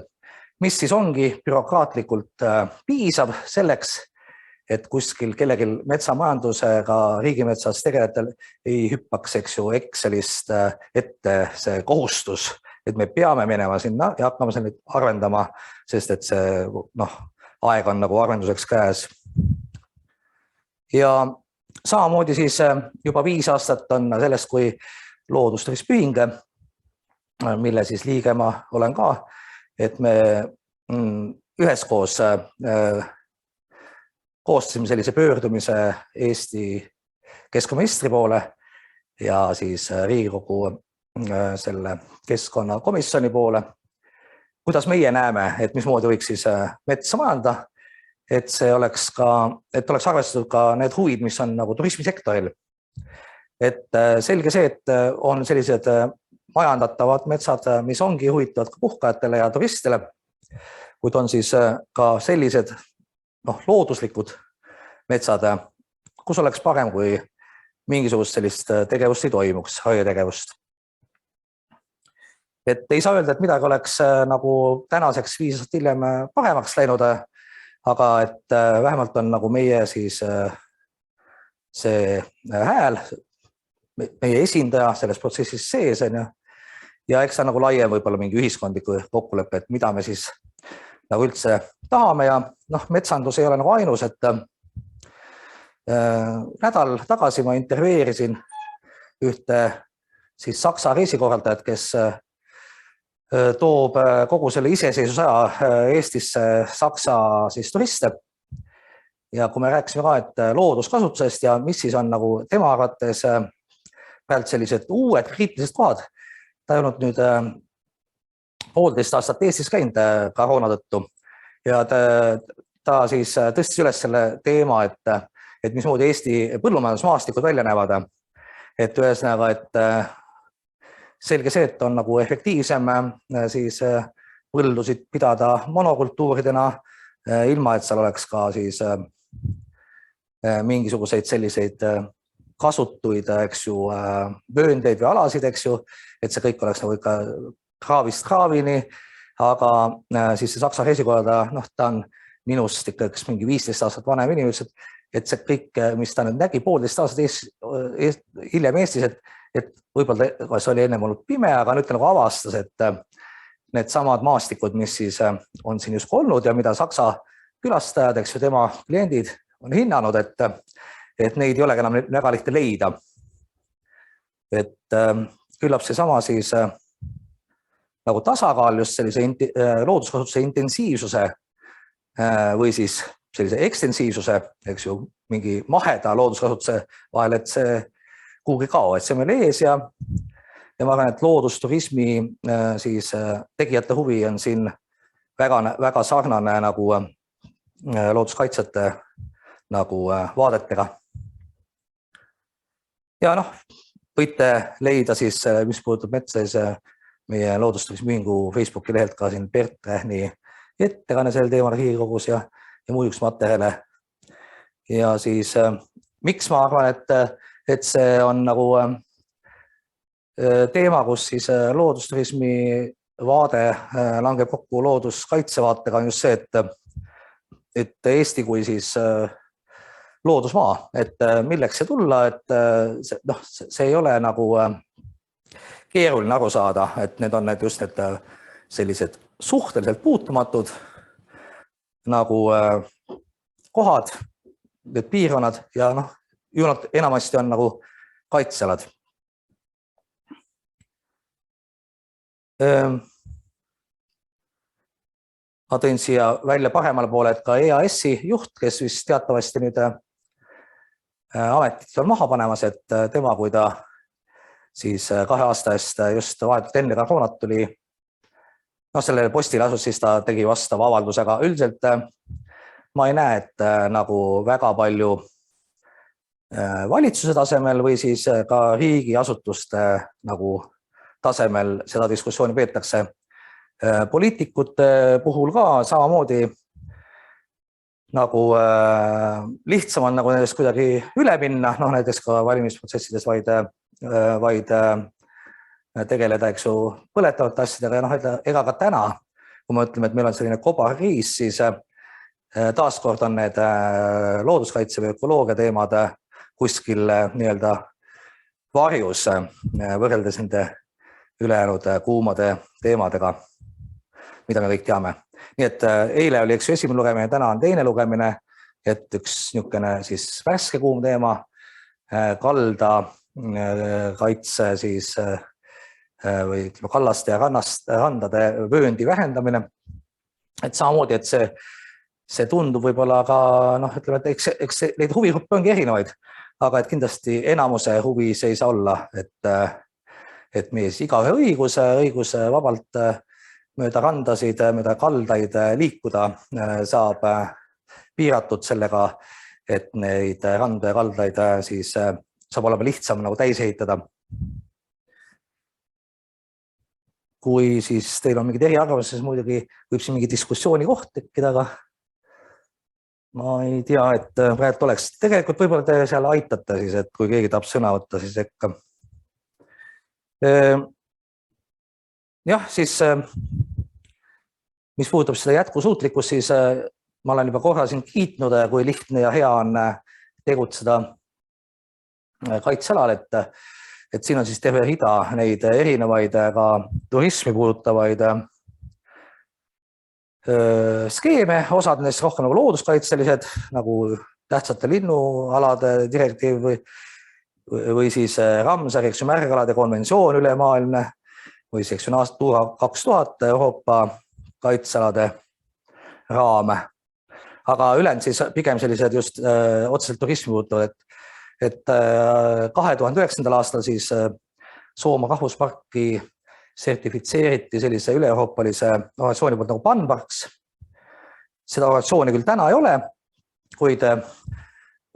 Speaker 1: mis siis ongi bürokraatlikult piisav selleks, et kuskil kellegi metsamajandusega riigimetsas tegelejatel ei hüppaks Excelist ette see kohustus, et me peame minema sinna ja hakkame seal arvendama, sest et see aeg on nagu arvenduseks käes. Ja samamoodi siis juba 5 aastat on sellest, kui loodusturismühing, mille siis liige ma olen ka, et me üheskoos koostasime sellise pöördumise Eesti keskkonnaministri poole ja siis Riigikogu selle keskkonnakomisjoni poole, kuidas meie näeme, et mismoodi võiks siis metsa majandada, et see oleks arvestatud ka need huvid, mis on nagu turismisektoril. Et selge see, et on sellised majandatavad metsad, mis ongi huvitavad ka puhkajatele ja turistile, kuid on siis ka sellised looduslikud metsad, kus oleks parem, kui mingisugust sellist tegevust ei toimuks, raietegevust. Et ei saa öelda, et midagi oleks nagu tänaseks 5 aastat hiljem paremaks läinud, aga et vähemalt on nagu meie siis see hääl, meie esindaja selles protsessis sees ja eks ta nagu laiem võib-olla mingi ühiskondliku kokkuleppe, et mida me siis nagu üldse tahame ja metsandus ei ole nagu ainus, et nädal tagasi ma intervjueerisin ühte siis Saksa reisikorraldajat, kes toob kogu selle iseseisvusaja Eestisse Saksa siis turiste. Ja kui me rääkisime ka, et looduskasutusest ja mis siis on nagu tema arvates pealt sellised uued kriitilised kohad. Ta ei olnud nüüd 1,5 aastat Eestis käinud koroona tõttu ja ta siis tõstis üles selle teema, et mismoodi Eesti põllumajandusmaastikud välja näevad. Et ühesõnaga, et selge see, et on nagu efektiivsem siis põldusid pidada monokultuuridena, ilma et seal oleks ka siis mingisuguseid selliseid kasutuid, eks ju, vööndeid või alasid, eks ju, et see kõik oleks nagu ikka kraavist kraavini, aga siis see Saksa reisikorda, ta on minust ikka mingi 15 aastat vanem inimene, et see kõik, mis ta nüüd nägi 1,5 aastat hiljem Eestis, et võib-olla see oli ennem olnud pime, aga nüüd ta nagu avastas, et need samad maastikud, mis siis on siin just olnud ja mida Saksa külastajad, eks ju, tema kliendid on hinnanud, et neid ei olegi enam väga lihtne leida. Et küllap see sama siis nagu tasakaal just sellise looduskasutuse intensiivsuse või siis sellise ekstensiivsuse, eks ju, mingi maheda looduskasutuse vahel, et see kuhugi kao, et see meil ees ja ma arvan, et loodusturismi siis tegijate huvi on siin väga sarnane nagu looduskaitsjate nagu vaadetega. Ja võite leida siis, mis puudutab metsa, meie loodusturismi ühingu Facebooki lehelt ka siin Bert Rähni ettekanne sel teemal Riigikogus ja muiduks materjale. Ja siis miks ma arvan, et see on nagu teema, kus siis loodusturismi vaade langeb kokku looduskaitsevaatega on just see, et Eesti kui siis loodusmaa, et milleks see tulla, et see ei ole nagu keeruline aru saada, et need on just need sellised suhteliselt puutumatud nagu kohad, need piirkonnad ja ju nad enamasti on nagu kaitsealad. Ma tõin siia välja paremale poole, et ka EAS-i juht, kes vist teatavasti nüüd ametit on maha panemas, et tema, kui ta siis 2 aasta eest just vahetult enne koroonat tuli, sellele postile asus, siis ta tegi vastava avaldusega. Üldiselt ma ei näe, et nagu väga palju valitsuse tasemel või siis ka riigiasutuste nagu tasemel seda diskussiooni peetakse. Poliitikute puhul ka samamoodi nagu lihtsam on nagu nendest kuidagi üle minna, näiteks ka valimisprotsessides, vaid tegeleda, eks ju, põletavate asjadega ja ega ka täna, kui me ütleme, et meil on selline kobarriis, siis taaskord on need looduskaitse või ökoloogia teemad kuskil nii-öelda varjus võrreldes nende ülejäänud kuumade teemadega, mida me kõik teame. Nii et eile oli eks esimene lugemine, täna on teine lugemine, et üks niisugune siis värske kuum teema, kalda kaitse siis või kallaste ja randade vööndi vähendamine. Et samamoodi, et see tundub võib-olla ka, ütleme, et eks neid huvigruppe ongi erinevaid, aga et kindlasti enamuse huvi see ei saa olla, et meie igaühe õigus vabalt mööda randasid, mööda kaldaid liikuda saab piiratud sellega, et neid randu ja kaldaid siis saab olema lihtsam nagu täis ehitada. Kui siis teil on mingid eriarvamused, siis muidugi võib siin mingi diskussiooni koht tekkida, aga ma ei tea, et praegu oleks. Tegelikult võib-olla te seal aitate siis, et kui keegi tahab sõna võtta, siis ekka. Jah, siis mis puudutab seda jätkusuutlikkust, siis ma olen juba korra siin kiitnud, kui lihtne ja hea on tegutseda kaitsealal, et siin on siis terve rida neid erinevaid ka turismi puudutavaid skeeme, osad neist rohkem nagu looduskaitselised, nagu tähtsate linnualade direktiiv või siis Ramsari, eks ju, märgalade konventsioon ülemaailmne või siis Natura 2000 Euroopa kaitsealade raam. Aga ülejäänud siis pigem sellised just otseselt turismi puudutavad, et 2009. aastal siis Soomaa rahvusparki sertifitseeriti sellise üle-euroopalise organisatsiooni poolt nagu Banparks. Seda organisatsiooni küll täna ei ole, kuid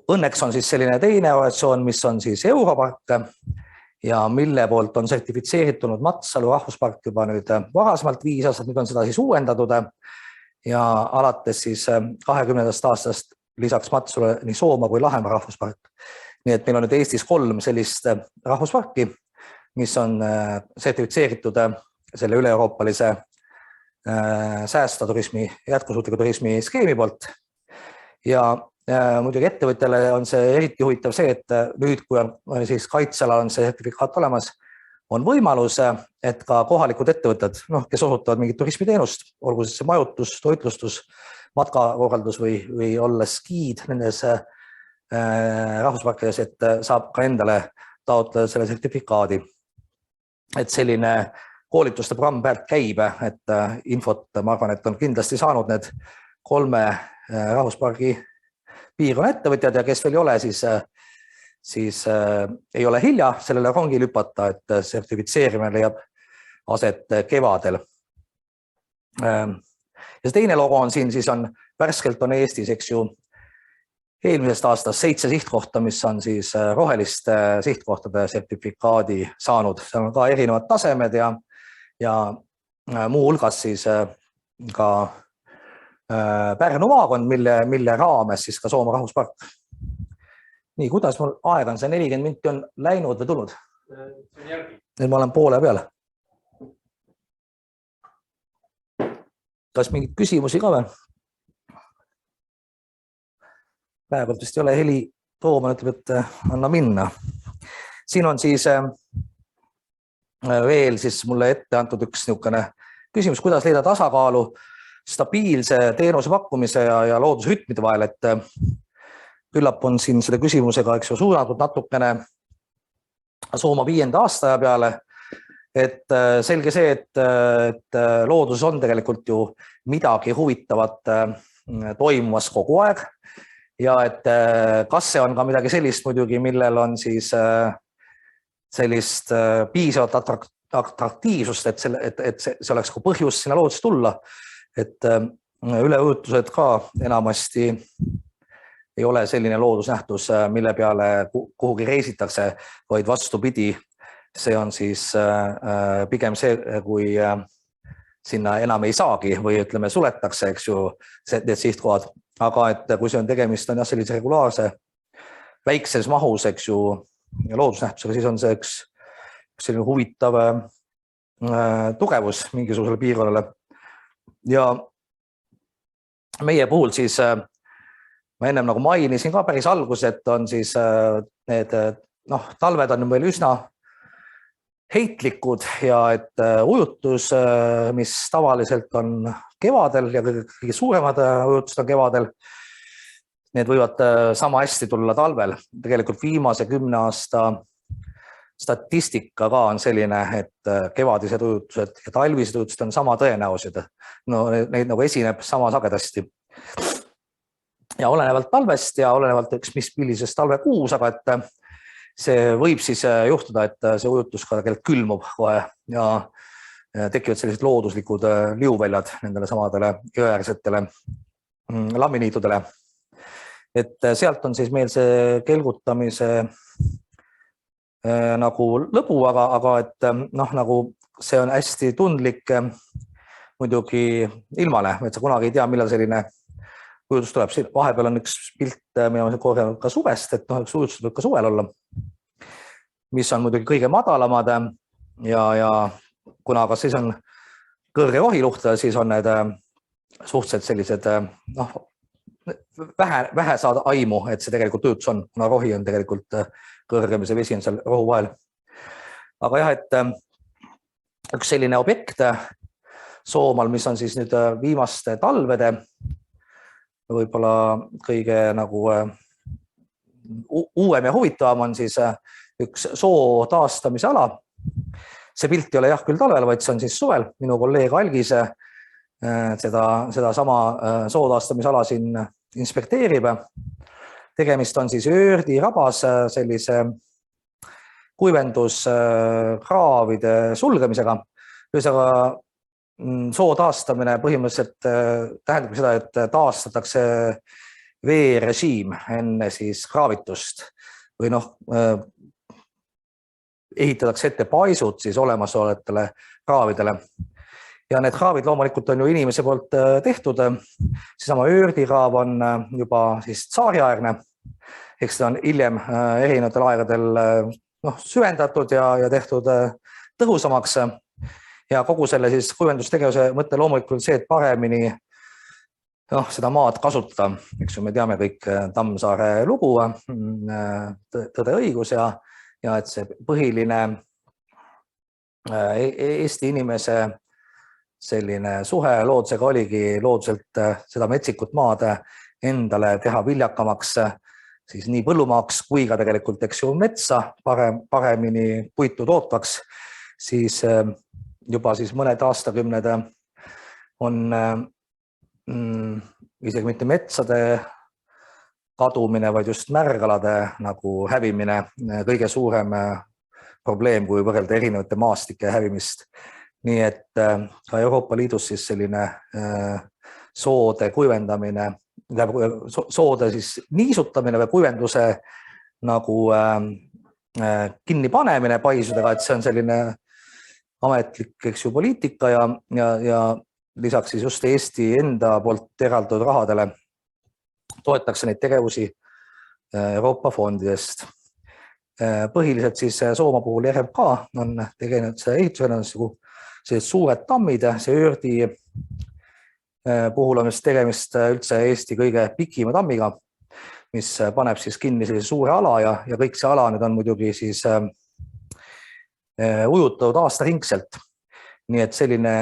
Speaker 1: õnneks on siis selline teine organisatsioon, mis on siis Europark ja mille poolt on sertifitseeritunud Matsalu rahvuspark juba nüüd varasemalt 5 aastat, nüüd on seda siis uuendatud ja alates siis 20. aastast lisaks Matsalule nii Soomaa kui Lahemaa rahvuspark. Nii et meil on nüüd Eestis 3 sellist rahvusparki, mis on sertifitseeritud selle üle-euroopalise säästva turismi, jätkusuutliku turismi skeemi poolt. Ja muidugi ettevõtjale on see eriti huvitav see, et nüüd, kui on siis kaitsealal on see sertifikaat olemas, on võimalus, et ka kohalikud ettevõtted, kes osutavad mingit turismiteenust, olgu siis see majutus, toitlustus, matkakorraldus või olla skiid nendes rahvusparkides, et saab ka endale taotleda selle sertifikaadi. Et selline koolituste programm pealt käib, et infot, ma arvan, et on kindlasti saanud need 3 rahvuspargi piirkonna ettevõtjad ja kes veel ei ole, siis ei ole hilja sellele rongi lüpata, et sertifitseerimine leiab aset kevadel. Ja see teine logo on siin, siis on värskelt on Eestis, eks ju, eelmisest aastast 7 sihtkohta, mis on siis roheliste sihtkohtade sertifikaadi saanud. Seal on ka erinevad tasemed ja muu hulgas siis ka Pärnu maakond, mille raames siis ka Soomaa rahvuspark. Nii, kuidas mul aeg on? See 40 minti on läinud või tulnud? Nüüd ma olen poole peal. Kas mingid küsimusi ka veel? Päevalt vist ei ole heli Tooman, ütleb, et anna minna. Siin on siis veel siis mulle ette antud üks niisugune küsimus, kuidas leida tasakaalu stabiilse teenuse pakkumise ja loodusrütmide vahel, et küllap on siin selle küsimusega suunatud natukene Soomaa 5. aastaja peale, et selge see, et looduses on tegelikult ju midagi huvitavat toimumas kogu aeg ja et kas see on ka midagi sellist muidugi, millel on siis sellist piisavat atraktiivsust, et see oleks põhjus sinna loodusesse tulla. Et üleujutused ka enamasti ei ole selline loodusnähtus, mille peale kuhugi reisitakse, vaid vastupidi, see on siis pigem see, kui sinna enam ei saagi või ütleme suletakse, eks ju, need sihtkohad, aga et kui see on tegemist on sellise regulaarse väikses mahus, eks ju, loodusnähtusega, siis on see üks selline huvitav tugevus mingisugusele piirkonnale. Ja meie puhul siis ma ennem nagu mainisin ka päris algus, et on siis need talved on meil üsna heitlikud ja et ujutus, mis tavaliselt on kevadel ja kõige suuremad ujutused on kevadel, need võivad sama hästi tulla talvel. Tegelikult viimase 10 aasta statistika ka on selline, et kevadised ujutused ja talvised ujutused on sama tõenäolised. No neid nagu esineb sama sagedasti. Ja olenevalt talvest ja olenevalt millisest talvekuus, aga et see võib siis juhtuda, et see ujutus ka külmub kohe ja tekivad sellised looduslikud liuväljad nendele samadele jõeäärsetele lamminiitudele. Et sealt on siis meil see kelgutamise nagu lõbu, aga et nagu see on hästi tundlik muidugi ilmale, et sa kunagi ei tea, millal selline ujutus tuleb. Vahepeal on üks pilt, mida ma korjanud ka suvest, et üks ujutus võib ka suvel olla, mis on muidugi kõige madalamad ja kuna ka siis on kõrge rohiluht, siis on need suhteliselt sellised, vähe saada aimu, et see tegelikult ujutus on, kuna rohi on tegelikult kõrgem ja see vesi on seal rohu vahel. Aga jah, et üks selline objekt Soomaal, mis on siis nüüd viimaste talvede võib-olla kõige nagu uuem ja huvitavam on siis üks soo taastamise ala. See pilt ei ole jah küll talvel, vaid see on siis suvel. Minu kolleeg Algis seda sama soo taastamise ala siin inspekteerib Tegemist on siis Öördi rabas sellise kuivenduskraavide sulgemisega. Ühesõnaga soo taastamine põhimõtteliselt tähendab seda, et taastatakse veerežiim enne siis kraavitust või ehitatakse ette paisud siis olemasolevatele kraavidele. Ja need kraavid loomulikult on ju inimese poolt tehtud. Seesama Öördi kraav on juba siis tsaariaegne, eks ta on hiljem erinevatel aegadel süvendatud ja tehtud tõhusamaks. Ja kogu selle siis kuivendustegevuse mõte loomulikult see, et paremini seda maad kasutada. Eks ju, me teame kõik Tammsaare lugu, Tõde õigus ja et see põhiline Eesti inimese selline suhe loodusega oligi looduselt seda metsikut maad endale teha viljakamaks, siis nii põllumaaks kui ka tegelikult, eks ju, metsa paremini puitu tootvaks, siis juba siis mõned aastakümned on isegi mitte metsade kadumine, vaid just märgalade nagu hävimine kõige suurem probleem, kui võrrelda erinevate maastike hävimist. Nii et ka Euroopa Liidus siis selline soode kuivendamine, soode siis niisutamine või kuivenduse nagu kinni panemine paisudega, et see on selline ametlik, eks ju, poliitika ja lisaks siis just Eesti enda poolt eraldatud rahadele toetakse neid tegevusi Euroopa fondidest. Põhiliselt siis Soomaa puhul RMK on tegelenud ehitusena sellised suured tammid, see Öördi puhul on tegemist üldse Eesti kõige pikima tammiga, mis paneb siis kinni sellise suure ala ja kõik see ala nüüd on muidugi siis ujutatud aastaringselt. Nii et selline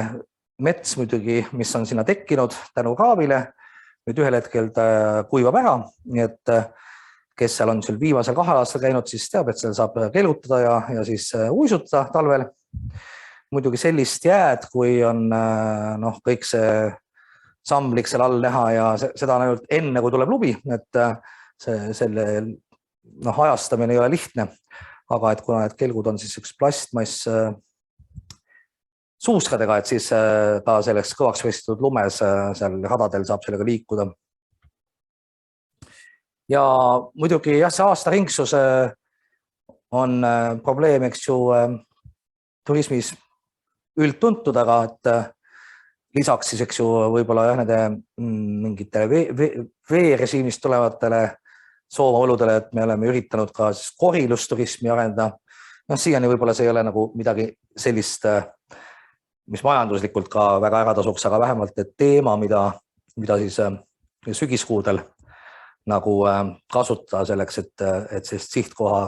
Speaker 1: mets muidugi, mis on sinna tekkinud tänu kraavile, nüüd ühel hetkel kuivab ära, nii et kes seal on viimasel 2 aastal käinud, siis teab, et seal saab kelutada ja siis uisutada talvel. Muidugi sellist jääd, kui on kõik see samblik seal all näha ja seda on ainult enne, kui tuleb lubi, et selle ajastamine ei ole lihtne, aga et kuna need kelgud on siis üks plastmass suuskadega, et siis ta selleks kõvaks võistatud lumes seal radadel saab sellega liikuda. Ja muidugi jah, see aastaringsus on probleem, eks ju, turismis üldtuntud, aga et lisaks siis, eks ju, võib-olla nende mingite veerežiimist tulevatele Soomaa oludele, et me oleme üritanud ka korilusturismi arendada. Siiani võib-olla see ei ole nagu midagi sellist, mis majanduslikult ka väga ära tasuks, aga vähemalt teema, mida siis sügiskuudel nagu kasutada selleks, et sellist sihtkoha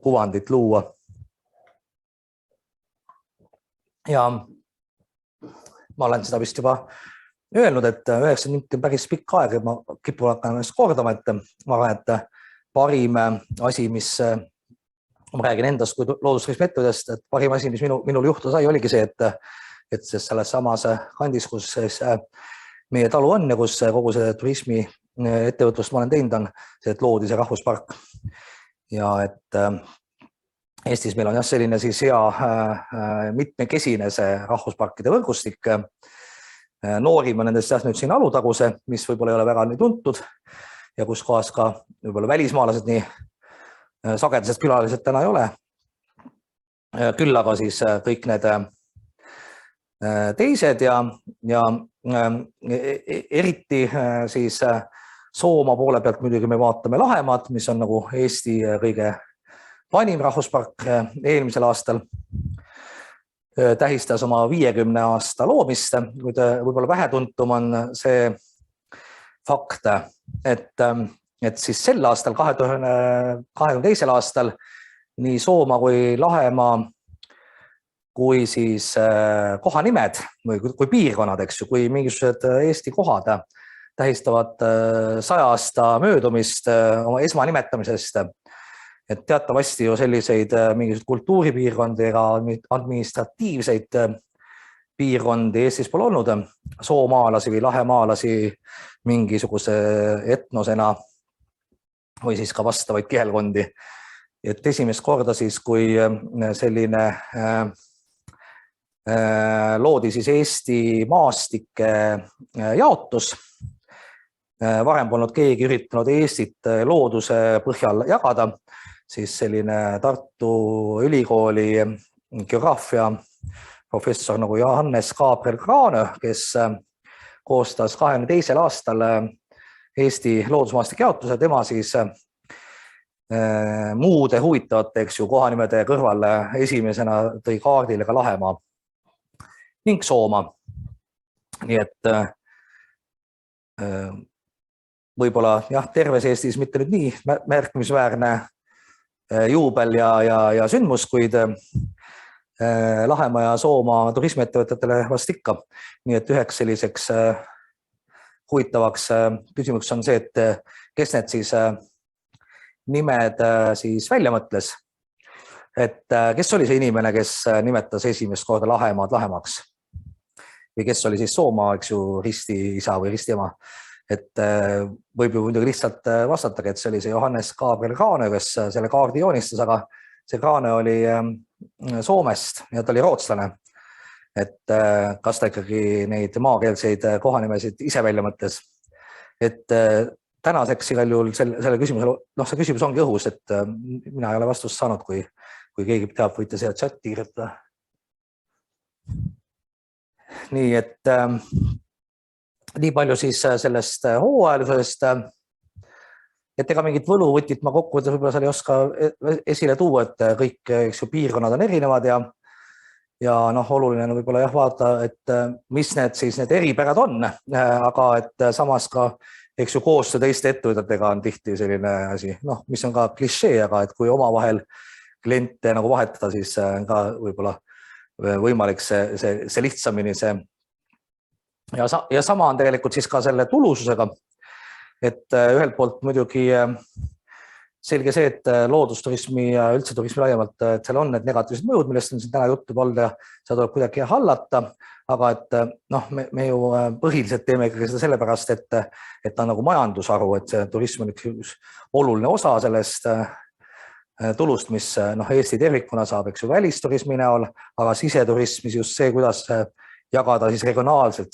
Speaker 1: kuvandit luua. Ja ma olen seda vist juba öelnud, et 9 minutit on päris pikk aeg, et ma kipun hakkama ennast kordama, et ma arvan, et parim asi, mis ma räägin endast kui loodusturismiettevõttest, et parim asi, mis minul juhtuda sai, oligi see, et selles samas kandis, kus meie talu on ja kus kogu see turismi ettevõtlust ma olen teinud, on see, et loodi see rahvuspark. Ja et Eestis meil on jah selline siis hea mitmekesine see rahvusparkide võrgustik. Noorim on nendest nüüd siin Alutaguse, mis võib-olla ei ole väga nii tuntud ja kus kohas ka võib-olla välismaalased nii sagedased külalised täna ei ole. Küll aga siis kõik need teised ja eriti siis Soomaa poole pealt muidugi me vaatame Lahemaad, mis on nagu Eesti kõige vanim rahvuspark eelmisel aastal. Tähistas oma 50 aasta loomist, kuid võib-olla vähetuntum on see fakt, et siis sel aastal, 2022. aastal, nii Soomaa kui Lahemaa, kui siis kohanimed või kui piirkonnad, eks ju, kui mingisugused Eesti kohad tähistavad 100 aasta möödumist oma esmanimetamisest. Et teatavasti ju selliseid mingisugused kultuuripiirkondi ega administratiivseid piirkondi Eestis pole olnud. Soomaalasi või lahemaalasi mingisuguse etnosena või siis ka vastavaid kihelkondi. Et esimest korda siis, kui selline loodi siis Eesti maastike jaotus. Varem polnud keegi üritanud Eestit looduse põhjal jagada, siis selline Tartu Ülikooli geograafia professor nagu Johannes Gabriel Krane, kes koostas 22. aastal Eesti loodusmaastike jaotuse, tema siis muude huvitavate kohanimede kõrval esimesena tõi kaardile ka Lahemaa ning Soomaa. Nii et võib-olla jah, terves Eestis mitte nüüd nii märkimisväärne juubel ja sündmus, kuid Lahemaa ja Soomaa turismiettevõtetele vast ikka. Nii et üheks selliseks huvitavaks küsimuseks on see, et kes need siis nimed siis välja mõtles. Et kes oli see inimene, kes nimetas esimest korda Lahemaad Lahemaaks? Või kes oli siis Soomaa, risti isa või risti ema? Et võib ju muidugi lihtsalt vastatagi, et see oli see Johannes Gabriel Krane, kes selle kaardi joonistas, aga see Krane oli Soomest ja ta oli rootslane. Et kas ta ikkagi neid maakeelseid kohanimesid ise välja mõtles. Et tänaseks igal juhul selle küsimusele, see küsimus ongi õhus, et mina ei ole vastust saanud, kui keegi teab, võite siia chati kirjutada. Nii, et nii palju siis sellest hooajalisest, et ega mingit võluvõtit ma kokkuvõttes võib-olla seal ei oska esile tuua, et kõik piirkonnad on erinevad ja oluline on võib-olla jah vaadata, et mis need eripärad on, aga et samas ka koostöö teiste ettevõtetega on tihti selline asi, mis on ka klišee, aga et kui omavahel kliente nagu vahetada, siis ka võib-olla võimalik see lihtsamini see. Ja sama on tegelikult siis ka selle tulususega, et ühelt poolt muidugi selge see, et loodusturismi ja üldse turismi laiemalt, et seal on need negatiivsed mõjud, millest on siin täna juttu olnud ja seda tuleb kuidagi hallata, aga et me ju põhiliselt teeme ikkagi seda sellepärast, et ta on nagu majandusharu, et see turism on üks oluline osa sellest tulust, mis Eesti tervikuna saab, välisturismi näol, aga siseturismis just see, kuidas jagada siis regionaalselt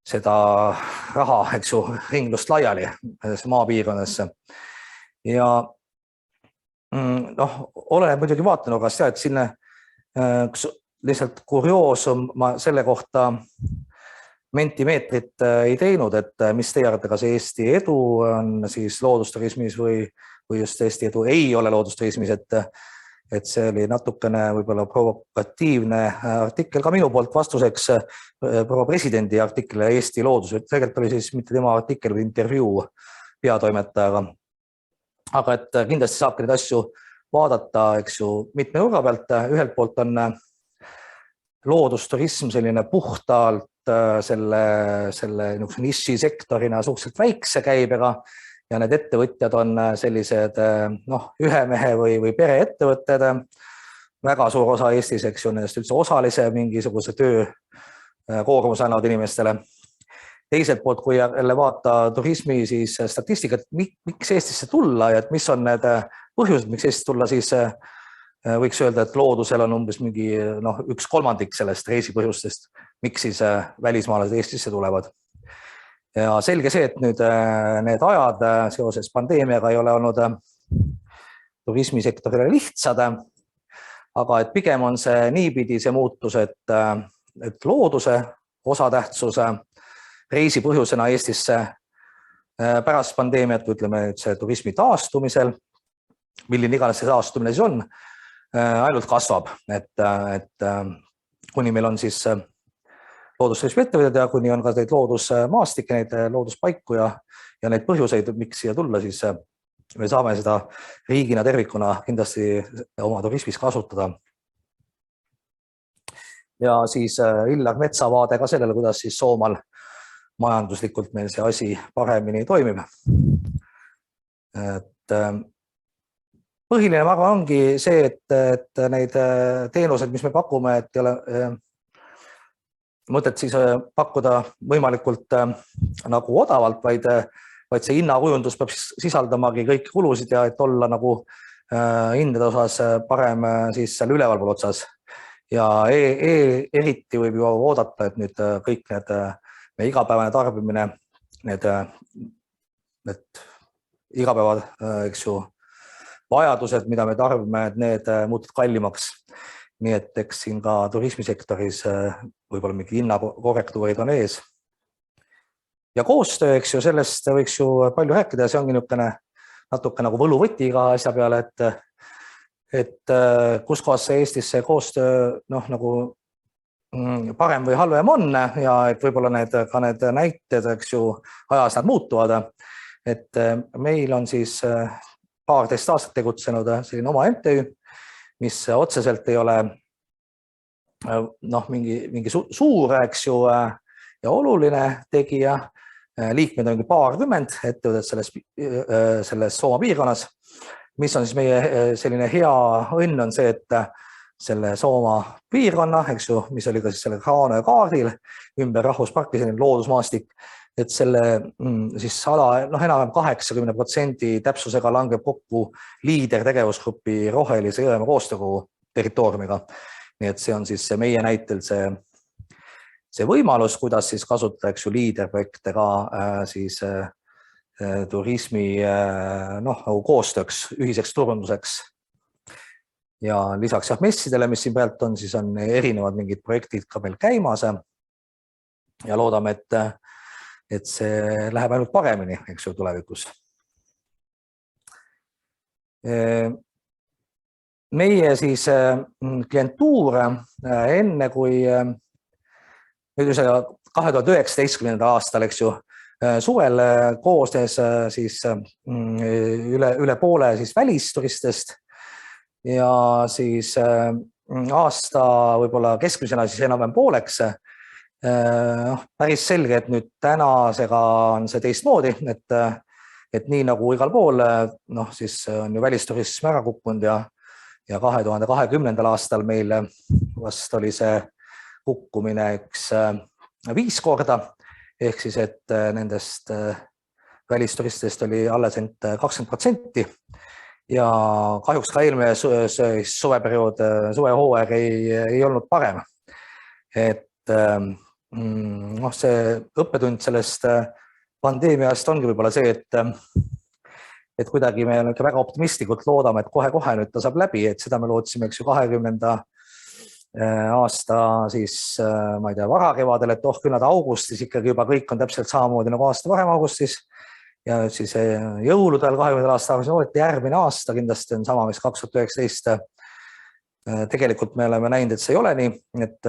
Speaker 1: seda raha, ringlust laiali maapiirkonnesse. Ja oleneb muidugi vaatenurgast, et sinna lihtsalt kurioosum ma selle kohta mentimeetrit ei teinud, et mis teie arvate, kas Eesti edu on siis loodusturismis või just Eesti edu ei ole loodusturismis, et see oli natukene võib-olla provokatiivne artikkel ka minu poolt vastuseks proua presidendi artiklile Eesti loodus. Tegelikult oli siis mitte tema artikkel või intervjuu peatoimetajaga. Aga et kindlasti saabki neid asju vaadata mitme nurga pealt. Ühelt poolt on loodusturism selline puhtalt selle nišisektorina suhteliselt väikse käibega ja need ettevõtjad on sellised ühe mehe või pereettevõtted. Väga suur osa Eestis, nendest üldse osalise mingisuguse töö koormuse annavad inimestele. Teiselt poolt, kui jälle vaata turismi siis statistikat, miks Eestisse tulla ja mis on need põhjused, miks Eestisse tulla, siis võiks öelda, et loodusel on umbes mingi 1/3 sellest reisipõhjustest, miks siis välismaalased Eestisse tulevad. Ja selge see, et nüüd need ajad seoses pandeemiaga ei ole olnud turismisektorile lihtsad, aga et pigem on see niipidi see muutus, et looduse osatähtsuse reisipõhjusena Eestisse pärast pandeemiat, ütleme nüüd see turismi taastumisel, milline iganes see taastumine siis on, ainult kasvab, et kuni meil on siis loodusturismi ettevõtted ja kuni on ka neid loodusmaastikke, neid looduspaiku ja neid põhjuseid, miks siia tulla, siis me saame seda riigina tervikuna kindlasti oma turismis kasutada. Ja siis Illar Metsa vaade ka sellele, kuidas siis Soomaal majanduslikult meil see asi paremini toimib. Et põhiline ma arvan ongi see, et neid teenused, mis me pakume, et ei ole mõtet siis pakkuda võimalikult nagu odavalt, vaid vaid see hinnakujundus peab sisaldamagi kõiki kulusid ja et olla nagu hindade osas parem siis seal ülevalpool otsas. Ja eriti võib ju oodata, et nüüd kõik need meie igapäevane tarbimine, need igapäevad, eks ju, vajadused, mida me tarbime, et need muutud kallimaks. Nii et eks siin ka turismisektoris võib-olla mingi hinnakorrektuurid on ees. Ja koostöö, eks ju, sellest võiks ju palju rääkida ja see ongi natuke nagu võluvõtiga asja peale, et kus kohas see Eestis see koostöö nagu parem või halvem on ja et võib-olla ka need näited, eks ju, ajas nad muutuvad. Et meil on siis paarteist aastat tegutsenud selline oma MTÜ, mis otseselt ei ole mingi suur, eks ju, ja oluline tegija. Liikmed on paarkümmend ettevõtet selles Sooma piirkonnas, mis on siis meie selline hea õnn on see, et selle Sooma piirkonna, eks ju, mis oli ka siis selle Grane kaardil ümber rahvusparki, selline loodusmaastik, et selle siis enam 80% täpsusega langeb kokku liider tegevusgrupi Rohelise Jõemaa koostöökogu territooriumiga. Nii et see on siis meie näitel see võimalus, kuidas siis kasutada, eks ju, liiderprojekte ka siis turismi koostööks, ühiseks turunduseks. Ja lisaks messidele, mis siin pealt on, siis on erinevad mingid projektid ka meil käimas ja loodame, et see läheb ainult paremini, eks ju, tulevikus. Meie siis klientuur enne kui 2019. aastal, eks ju, suvel koosnes siis üle poole siis välisturistest ja siis aasta võib-olla keskmisena siis enam pooleks. Päris selge, et nüüd tänasega on see teistmoodi, et nii nagu igal pool, siis on ju välisturism ära kukkunud ja 2020. aastal meil vast oli see kukkumine 5 korda, ehk siis, et nendest välisturistidest oli alles 20% ja kahjuks ka eelmine suveperiood, suvehooaeg ei olnud parem. Et see õppetund sellest pandeemiast ongi võib-olla see, et kuidagi me väga optimistlikult loodame, et kohe-kohe nüüd ta saab läbi, et seda me lootsime, eks ju, 20. aasta siis, ma ei tea, varakevadel, et küll nad augustis ikkagi juba kõik on täpselt samamoodi nagu aasta varem augustis ja nüüd siis jõuludel 20. aasta, et järgmine aasta kindlasti on sama, mis 2019. Tegelikult me oleme näinud, et see ei ole nii, et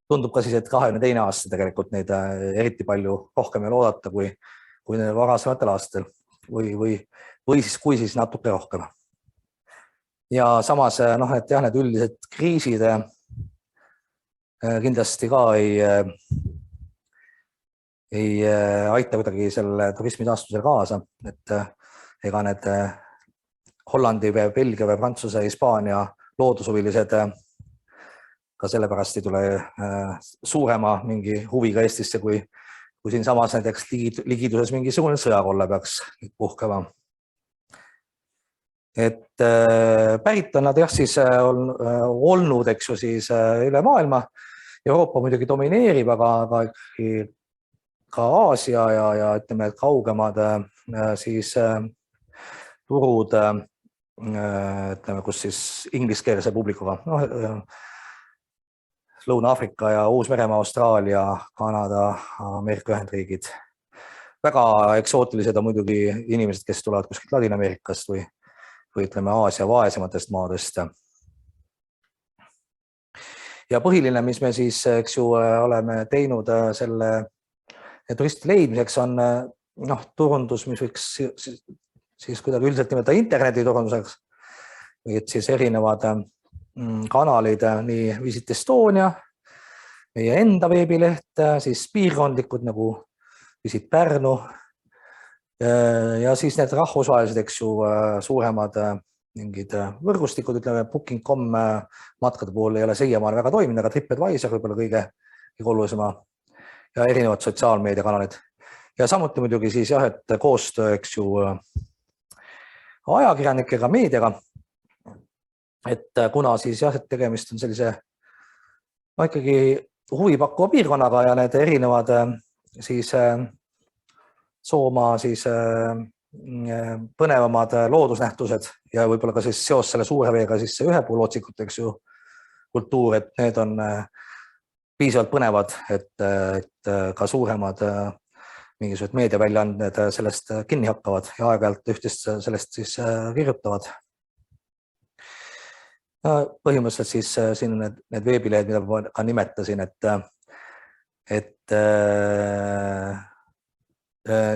Speaker 1: tundub ka siis, et 22. aasta tegelikult neid eriti palju rohkem ei oodata kui varasematel aastatel või siis kui siis natuke rohkem. Ja samas, et jah, need üldised kriisid kindlasti ka ei aita kuidagi selle turismi taastusel kaasa, et ega need Hollandi või Belgia või Prantsuse, Hispaania loodushuvilised ka sellepärast ei tule suurema mingi huviga Eestisse, kui siin samas näiteks ligiduses mingisugune sõjakolle peaks puhkema. Et pärit on nad jah siis olnud, eks ju, siis üle maailma. Euroopa muidugi domineerib, aga ka Aasia ja ütleme, et kaugemad siis turud, ütleme, kus siis ingliskeelse publikuga, Lõuna-Aafrika ja Uus-Meremaa, Austraalia, Kanada, Ameerika Ühendriigid. Väga eksootilised on muidugi inimesed, kes tulevad kuskilt Ladina-Ameerikast või ütleme Aasia vaesematest maadest. Ja põhiline, mis me siis, eks ju, oleme teinud selle turisti leidmiseks on turundus, mis võiks siis kuidagi üldiselt nimetada internetiturunduseks, et siis erinevad kanalid, nii Visit Estonia, meie enda veebileht, siis piirkondlikud nagu Visit Pärnu ja siis need rahvusvahelised, eks ju, suuremad mingid võrgustikud, ütleme Booking.com matkade puhul ei ole siiamaani väga toiminud, aga TripAdvisor võib-olla kõige olulisema ja erinevad sotsiaalmeediakanalid. Ja samuti muidugi siis jah, et koostöö, eks ju, ajakirjanikega, meediaga. Et kuna siis jah, et tegemist on sellise ikkagi huvipakkuva piirkonnaga ja need erinevad siis Soomaa siis põnevamad loodusnähtused ja võib-olla ka siis seos selle suure veega siis see ühepuulootsikute, eks ju, kultuur, et need on piisavalt põnevad, et ka suuremad mingisugused meediaväljaanded sellest kinni hakkavad ja aeg-ajalt ühtest sellest siis kirjutavad. Põhimõtteliselt siis siin need veebilehed, mida ma ka nimetasin, et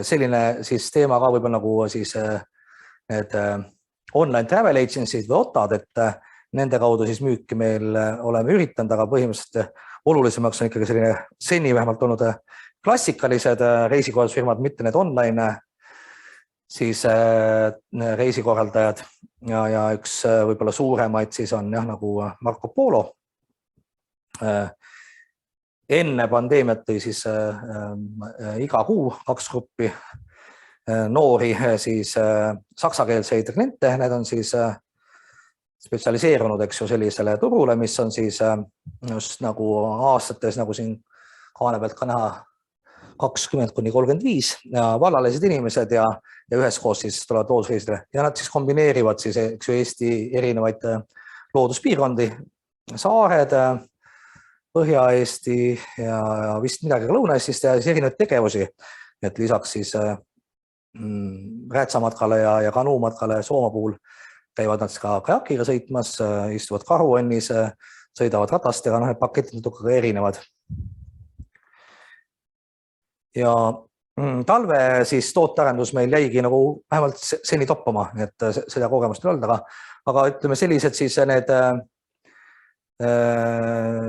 Speaker 1: selline siis teema ka võib-olla nagu siis need online travel agency'd või OTA-d, et nende kaudu siis müüki meil oleme üritanud, aga põhimõtteliselt olulisemaks on ikkagi selline seni vähemalt olnud klassikalised reisikorraldusfirmad, mitte need online siis reisikorraldajad ja üks võib-olla suuremaid siis on jah, nagu Marco Polo. Enne pandeemiat tõi siis iga kuu 2 gruppi noori siis saksakeelseid kliente, need on siis spetsialiseerunud, eks ju, sellisele turule, mis on siis just nagu aastates, nagu siin kaane pealt ka näha, 20–35 vallalised inimesed ja üheskoos siis tulevad loodusreisidele ja nad siis kombineerivad siis, eks ju, Eesti erinevaid looduspiirkondi, saared, Põhja-Eesti ja vist midagi ka Lõuna-Eestist ja siis erinevaid tegevusi, et lisaks siis räätsamatkale ja kanuumatkale Soomaa puhul käivad nad ka kajakiga sõitmas, istuvad karuonnis, sõidavad ratastega, need paketid natuke erinevad. Ja talve siis tootearendus meil jäigi nagu vähemalt seni toppama, et seda kogemust ei olnud, aga ütleme sellised siis need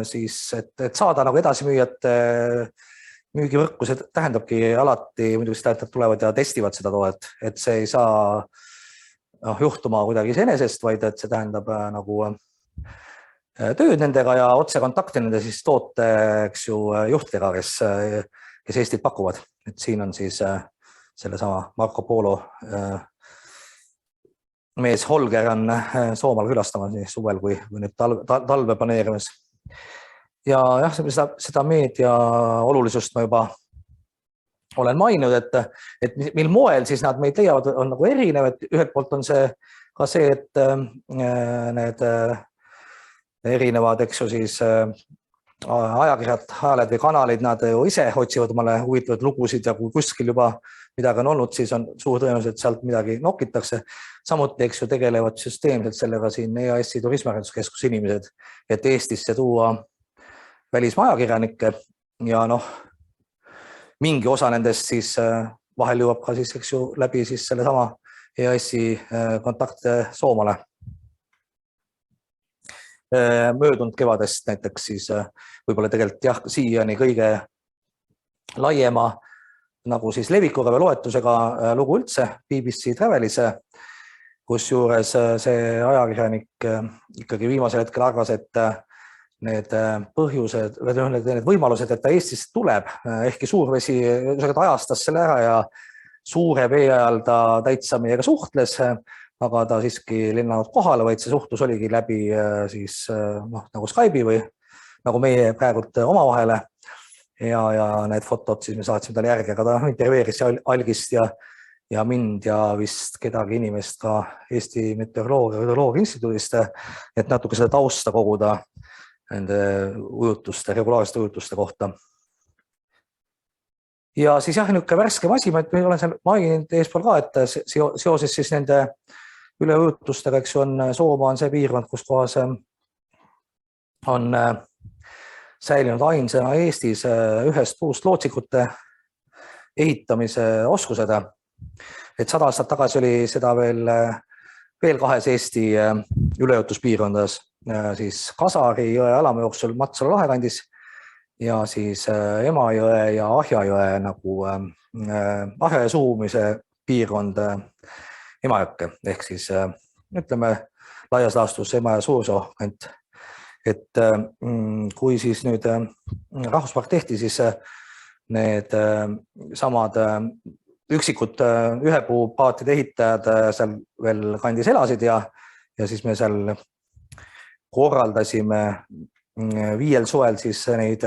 Speaker 1: siis, et saada nagu edasimüüjate müügivõrku, see tähendabki alati muidugi seda, et nad tulevad ja testivad seda toodet, et see ei saa juhtuma kuidagi iseenesest, vaid et see tähendab nagu tööd nendega ja otsekontakti nende siis toote, eks ju, juhtidega, kes Eestit pakuvad. Et siin on siis sellesama Marco Polo mees Holger on Soomaal külastamas nii suvel kui nüüd talve planeerimas. Ja jah, seda meedia olulisust ma juba olen maininud, et mil moel siis nad meid leiavad, on nagu erinev, et ühelt poolt on see ka see, et need erinevad, eks ju, siis ajakirjad, ajaled või kanalid, nad ju ise otsivad omale huvitavaid lugusid ja kui kuskil juba midagi on olnud, siis on suur tõenäoliselt sealt midagi nokitakse. Samuti, eks ju, tegelevad süsteemselt sellega siin EAS-i turismiarenduskeskuse inimesed, et Eestisse tuua välismaa ajakirjanikke ja mingi osa nendest siis vahel jõuab ka siis, eks ju, läbi siis selle sama EAS-i kontakte Soomale. Möödunud kevadest näiteks siis võib-olla tegelikult jah, siiani kõige laiema nagu siis levikuga või loetusega lugu üldse BBC Travelis, kus juures see ajakirjanik ikkagi viimasel hetkel arvas, et need põhjused, need võimalused, et ta Eestisse tuleb, ehkki suurvesi ajastas selle ära ja suure vee ajal ta täitsa meiega suhtles, aga ta siiski linnanud kohale, vaid see suhtlus oligi läbi siis nagu Skype'i või nagu meie praegult omavahele ja need fotod siis me saatsime talle järgi, aga ta intervjueeris algist ja mind ja vist kedagi inimest ka Eesti Meteoroloogia Instituudist, et natuke seda tausta koguda nende ujutuste, regulaarsete ujutuste kohta. Ja siis jah, niisugune värskem asi, ma olen seal maininud eespool ka, et seoses siis nende üleujutustega, eks ju, Soomaa on see piirkond, kus kohas on säilinud ainsana Eestis ühest puust lootsikute ehitamise oskused. Et 100 aastat tagasi oli seda veel 2 Eesti üleujutuspiirkondas, siis Kasari jõe alamajooksul Matsalu lahekandis ja siis Emajõe ja Ahjajõe nagu Ahjajõe suumise piirkond Emajõkke ehk siis ütleme laias laastus Emajõe Suursoo kant. Et kui siis nüüd rahvuspark tehti, siis need samad üksikud ühepuupaatide ehitajad seal veel kandis elasid ja siis me seal korraldasime 5 suvel siis neid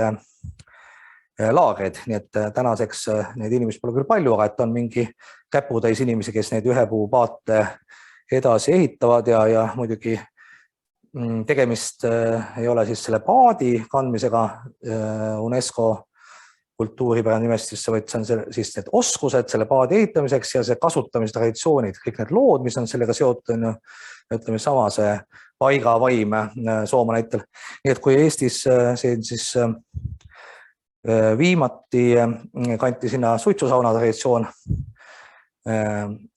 Speaker 1: laagreid, nii et tänaseks neid inimesi pole küll palju, aga et on mingi käputäis inimesi, kes neid ühepuupaate edasi ehitavad ja muidugi tegemist ei ole siis selle paadi kandmisega UNESCO kultuuripärandi nimestisse, vaid see on siis need oskused selle paadi ehitamiseks ja see kasutamise traditsioonid, kõik need lood, mis on sellega seotud, ütleme sama see paigavaim Soome näitel. Nii et kui Eestis see siis viimati kanti sinna suitsusauna traditsioon,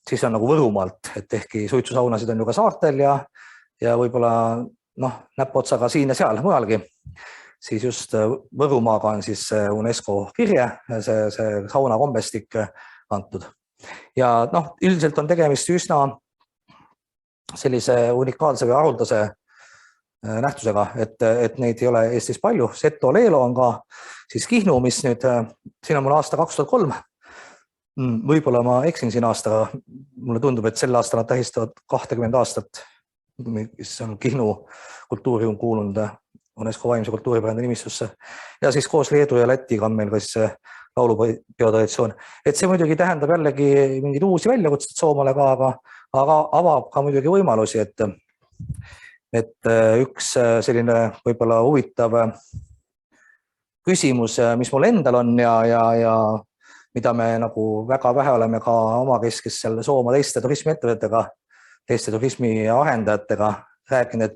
Speaker 1: siis on nagu Võrumaalt, et ehkki suitsusaunasid on ju ka saartel ja võib-olla näpuotsaga siin ja seal mujalgi, siis just Võrumaaga on siis UNESCO kirje, see sauna kombestik antud. Ja üldiselt on tegemist üsna sellise unikaalse või haruldase nähtusega, et neid ei ole Eestis palju. Seto Leelo on ka siis Kihnu, mis nüüd, siin on mul aasta 2003. Võib-olla ma eksin siin aastaga, mulle tundub, et sel aastal nad tähistavad 20 aastat, mis on Kihnu kultuuri on kuulunud UNESCO vaimse kultuuripärandi nimistusse. Ja siis koos Leedu ja Lätiga on meil ka siis laulupeo traditsioon. Et see muidugi tähendab jällegi mingeid uusi väljakutseid Soomale ka, aga avab ka muidugi võimalusi, et üks selline võib-olla huvitav küsimus, mis mul endal on ja mida me nagu väga vähe oleme ka omakeskis seal Sooma teiste turismiettevõtetega, teiste turismi arendajatega rääkinud,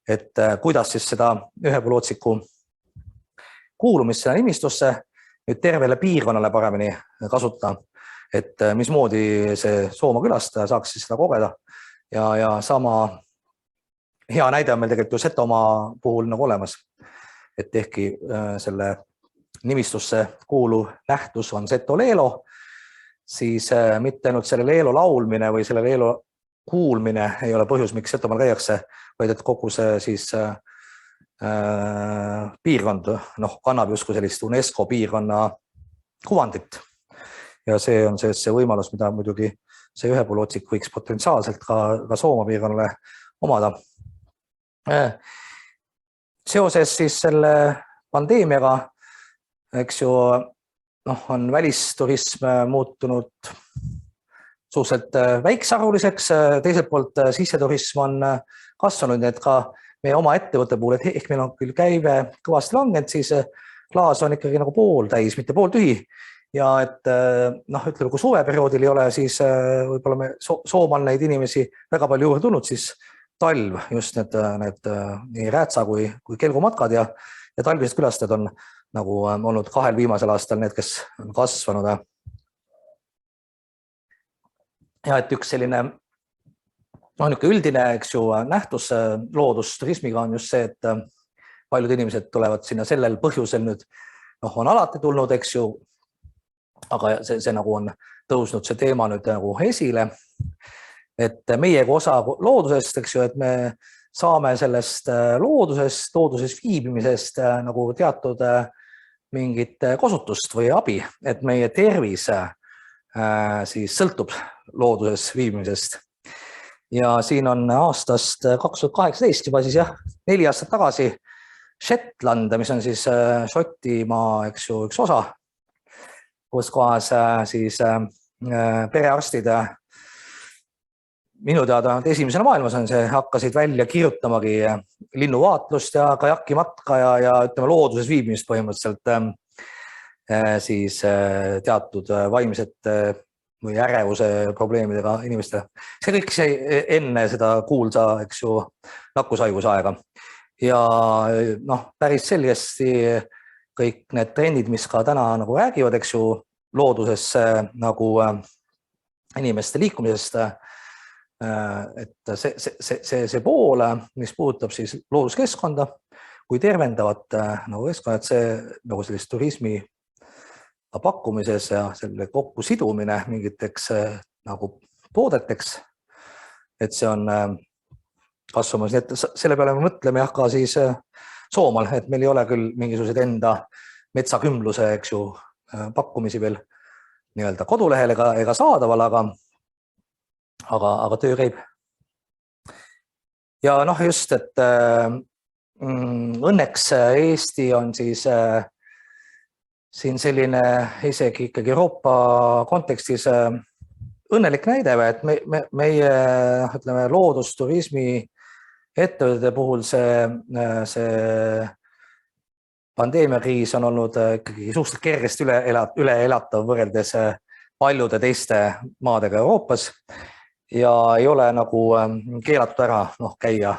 Speaker 1: et kuidas siis seda ühepuulootsiku kuulumist selle nimistusse nüüd tervele piirkonnale paremini kasutada, et mismoodi see Sooma külastaja saaks siis seda kogeda ja sama hea näide on meil tegelikult ju Setomaa puhul nagu olemas, et ehkki selle nimistusse kuuluv nähtus on Seto Leelo, siis mitte ainult selle Leelo laulmine või selle Leelo kuulmine ei ole põhjus, miks Setomaal käiakse, vaid et kogu see siis piirkond kannab justkui sellist UNESCO piirkonna kuvandit. Ja see on see võimalus, mida muidugi see ühepuulootsik võiks potentsiaalselt ka Sooma piirkonnale omada. Seoses siis selle pandeemiaga, eks ju, on välisturism muutunud suhteliselt väiksearvuliseks, teiselt poolt sisseturism on kasvanud, nii et ka meie oma ettevõtte puhul, et ehk meil on küll käive kõvasti langenud, siis klaas on ikkagi nagu pooltäis, mitte pooltühi. Ja et ütleme, kui suveperioodil ei ole, siis võib-olla me Soomal neid inimesi väga palju juurde tulnud, siis talv, just need nii Räätsa kui Kelgumatkad ja talvised külastajad on nagu olnud 2 viimasel aastal need, kes on kasvanud. Ja et üks selline üldine, eks ju, nähtus loodusturismiga on just see, et paljud inimesed tulevad sinna sellel põhjusel nüüd, on alati tulnud, eks ju, aga see nagu on tõusnud see teema nüüd nagu esile, et meie kui osa loodusest, eks ju, et me saame sellest looduses viibimisest nagu teatud mingit kasutust või abi, et meie tervis siis sõltub loodusest viibimisest. Ja siin on aastast 2018 juba siis 4 aastat tagasi Shetland, mis on siis Šotimaa, eks ju, üks osa, kus kohas siis perearstid minu teada esimesena maailmas on see, hakkasid välja kirjutamagi linnuvaatlust ja kajakimatka ja ütleme looduses viibimist põhimõtteliselt siis teatud vaimsete või ärevuse probleemidega inimestele. See kõik enne seda kuulsa, eks ju, nakkushaiguse aega. Ja päris selgesti kõik need trendid, mis ka täna nagu räägivad, eks ju, looduses nagu inimeste liikumisest, et see pool, mis puudutab siis looduskeskkonda, kui tervendavat nagu keskkonnad, see nagu sellist turismi pakkumises ja selle kokku sidumine mingiteks nagu toodeteks, et see on kasvamas, nii et selle peale me mõtleme ka siis Soomal, et meil ei ole küll mingisugused enda metsakümluse, eks ju, pakkumisi veel nii-öelda kodulehel ega saadaval, aga töö käib. Ja noh, just, et õnneks Eesti on siis siin selline isegi ikkagi Euroopa kontekstis õnnelik näide, et meie ütleme, loodusturismi ettevõtete puhul see pandeemiakriis on olnud ikkagi suhteliselt kergesti üle elatav võrreldes paljude teiste maadega Euroopas ja ei ole nagu keelatud ära käia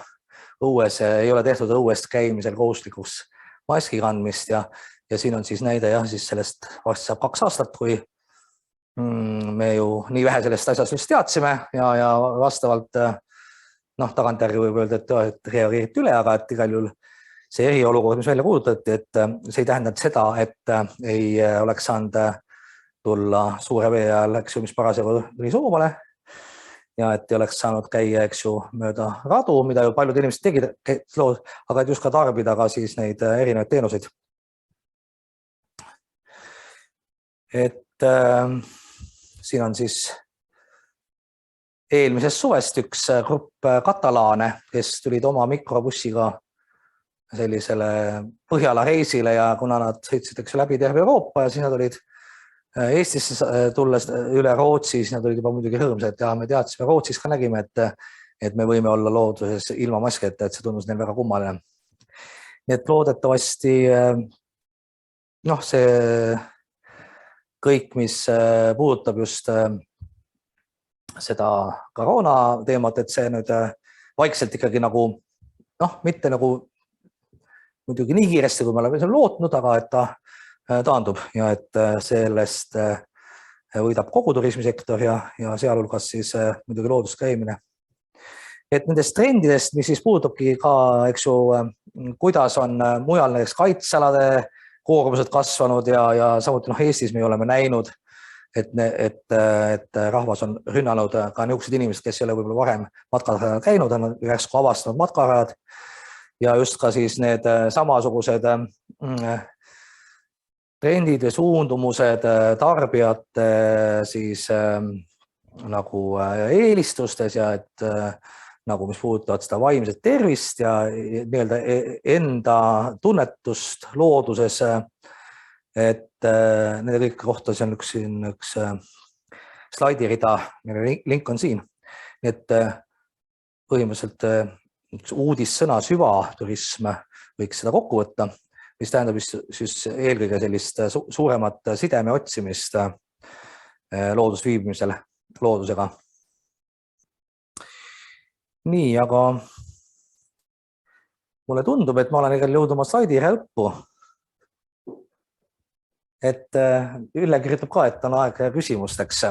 Speaker 1: õues, ei ole tehtud õuest käimisel kohustuslikuks maski kandmist ja siin on siis näide jah, siis sellest varsti saab 2 aastat, kui me ju nii vähe sellest asjast just teadsime ja vastavalt tagantjärgi võib öelda, et reageeriti üle, aga et igal juhul see eriolukord, mis välja kuulutati, et see ei tähendanud seda, et ei oleks saanud tulla suure vee ajal, eks ju, mis parasjagu tuli Soomale ja et ei oleks saanud käia, eks ju, mööda radu, mida ju paljud inimesed tegid, aga et just ka tarbida ka siis neid erinevaid teenuseid. Et siin on siis eelmisest suvest üks grupp katalaane, kes tulid oma mikrobussiga sellisele Põhjala reisile ja kuna nad sõitsid läbi terve Euroopa ja siis nad olid Eestisse tulles üle Rootsi, siis nad olid juba muidugi rõõmsad ja me teadsime Rootsis ka nägime, et me võime olla looduses ilma masketa, et see tundus neil väga kummaline. Nii et loodetavasti see kõik, mis puudutab just seda koroona teemat, et see nüüd vaikselt ikkagi nagu mitte nagu muidugi nii kiiresti, kui me oleme lootnud, aga et ta taandub ja et sellest võidab kogu turismisektor ja sealhulgas siis muidugi looduskäimine. Et nendest trendidest, mis siis puudutabki ka, eks ju, kuidas on mujal näiteks kaitsealade koormused kasvanud ja samuti Eestis me oleme näinud, et rahvas on rünnanud ka niisugused inimesed, kes ei ole võib-olla varem matkarajal käinud, on järsku avastanud matkarajad ja just ka siis need samasugused trendid ja suundumused tarbijate siis nagu eelistustes ja et nagu mis puudutavad seda vaimset tervist ja nii-öelda enda tunnetust looduses, et nende kõik kohta see on üks slaidirida, mille link on siin. Nii et põhimõtteliselt üks uudissõna süvaturism võiks seda kokku võtta, mis tähendab siis eelkõige sellist suuremat sideme otsimist loodusviibimisel, loodusega. Nii, aga mulle tundub, et ma olen igal jõudnud oma slaidi lõppu. Et Ülle kirjutab ka, et on aeg küsimusteks.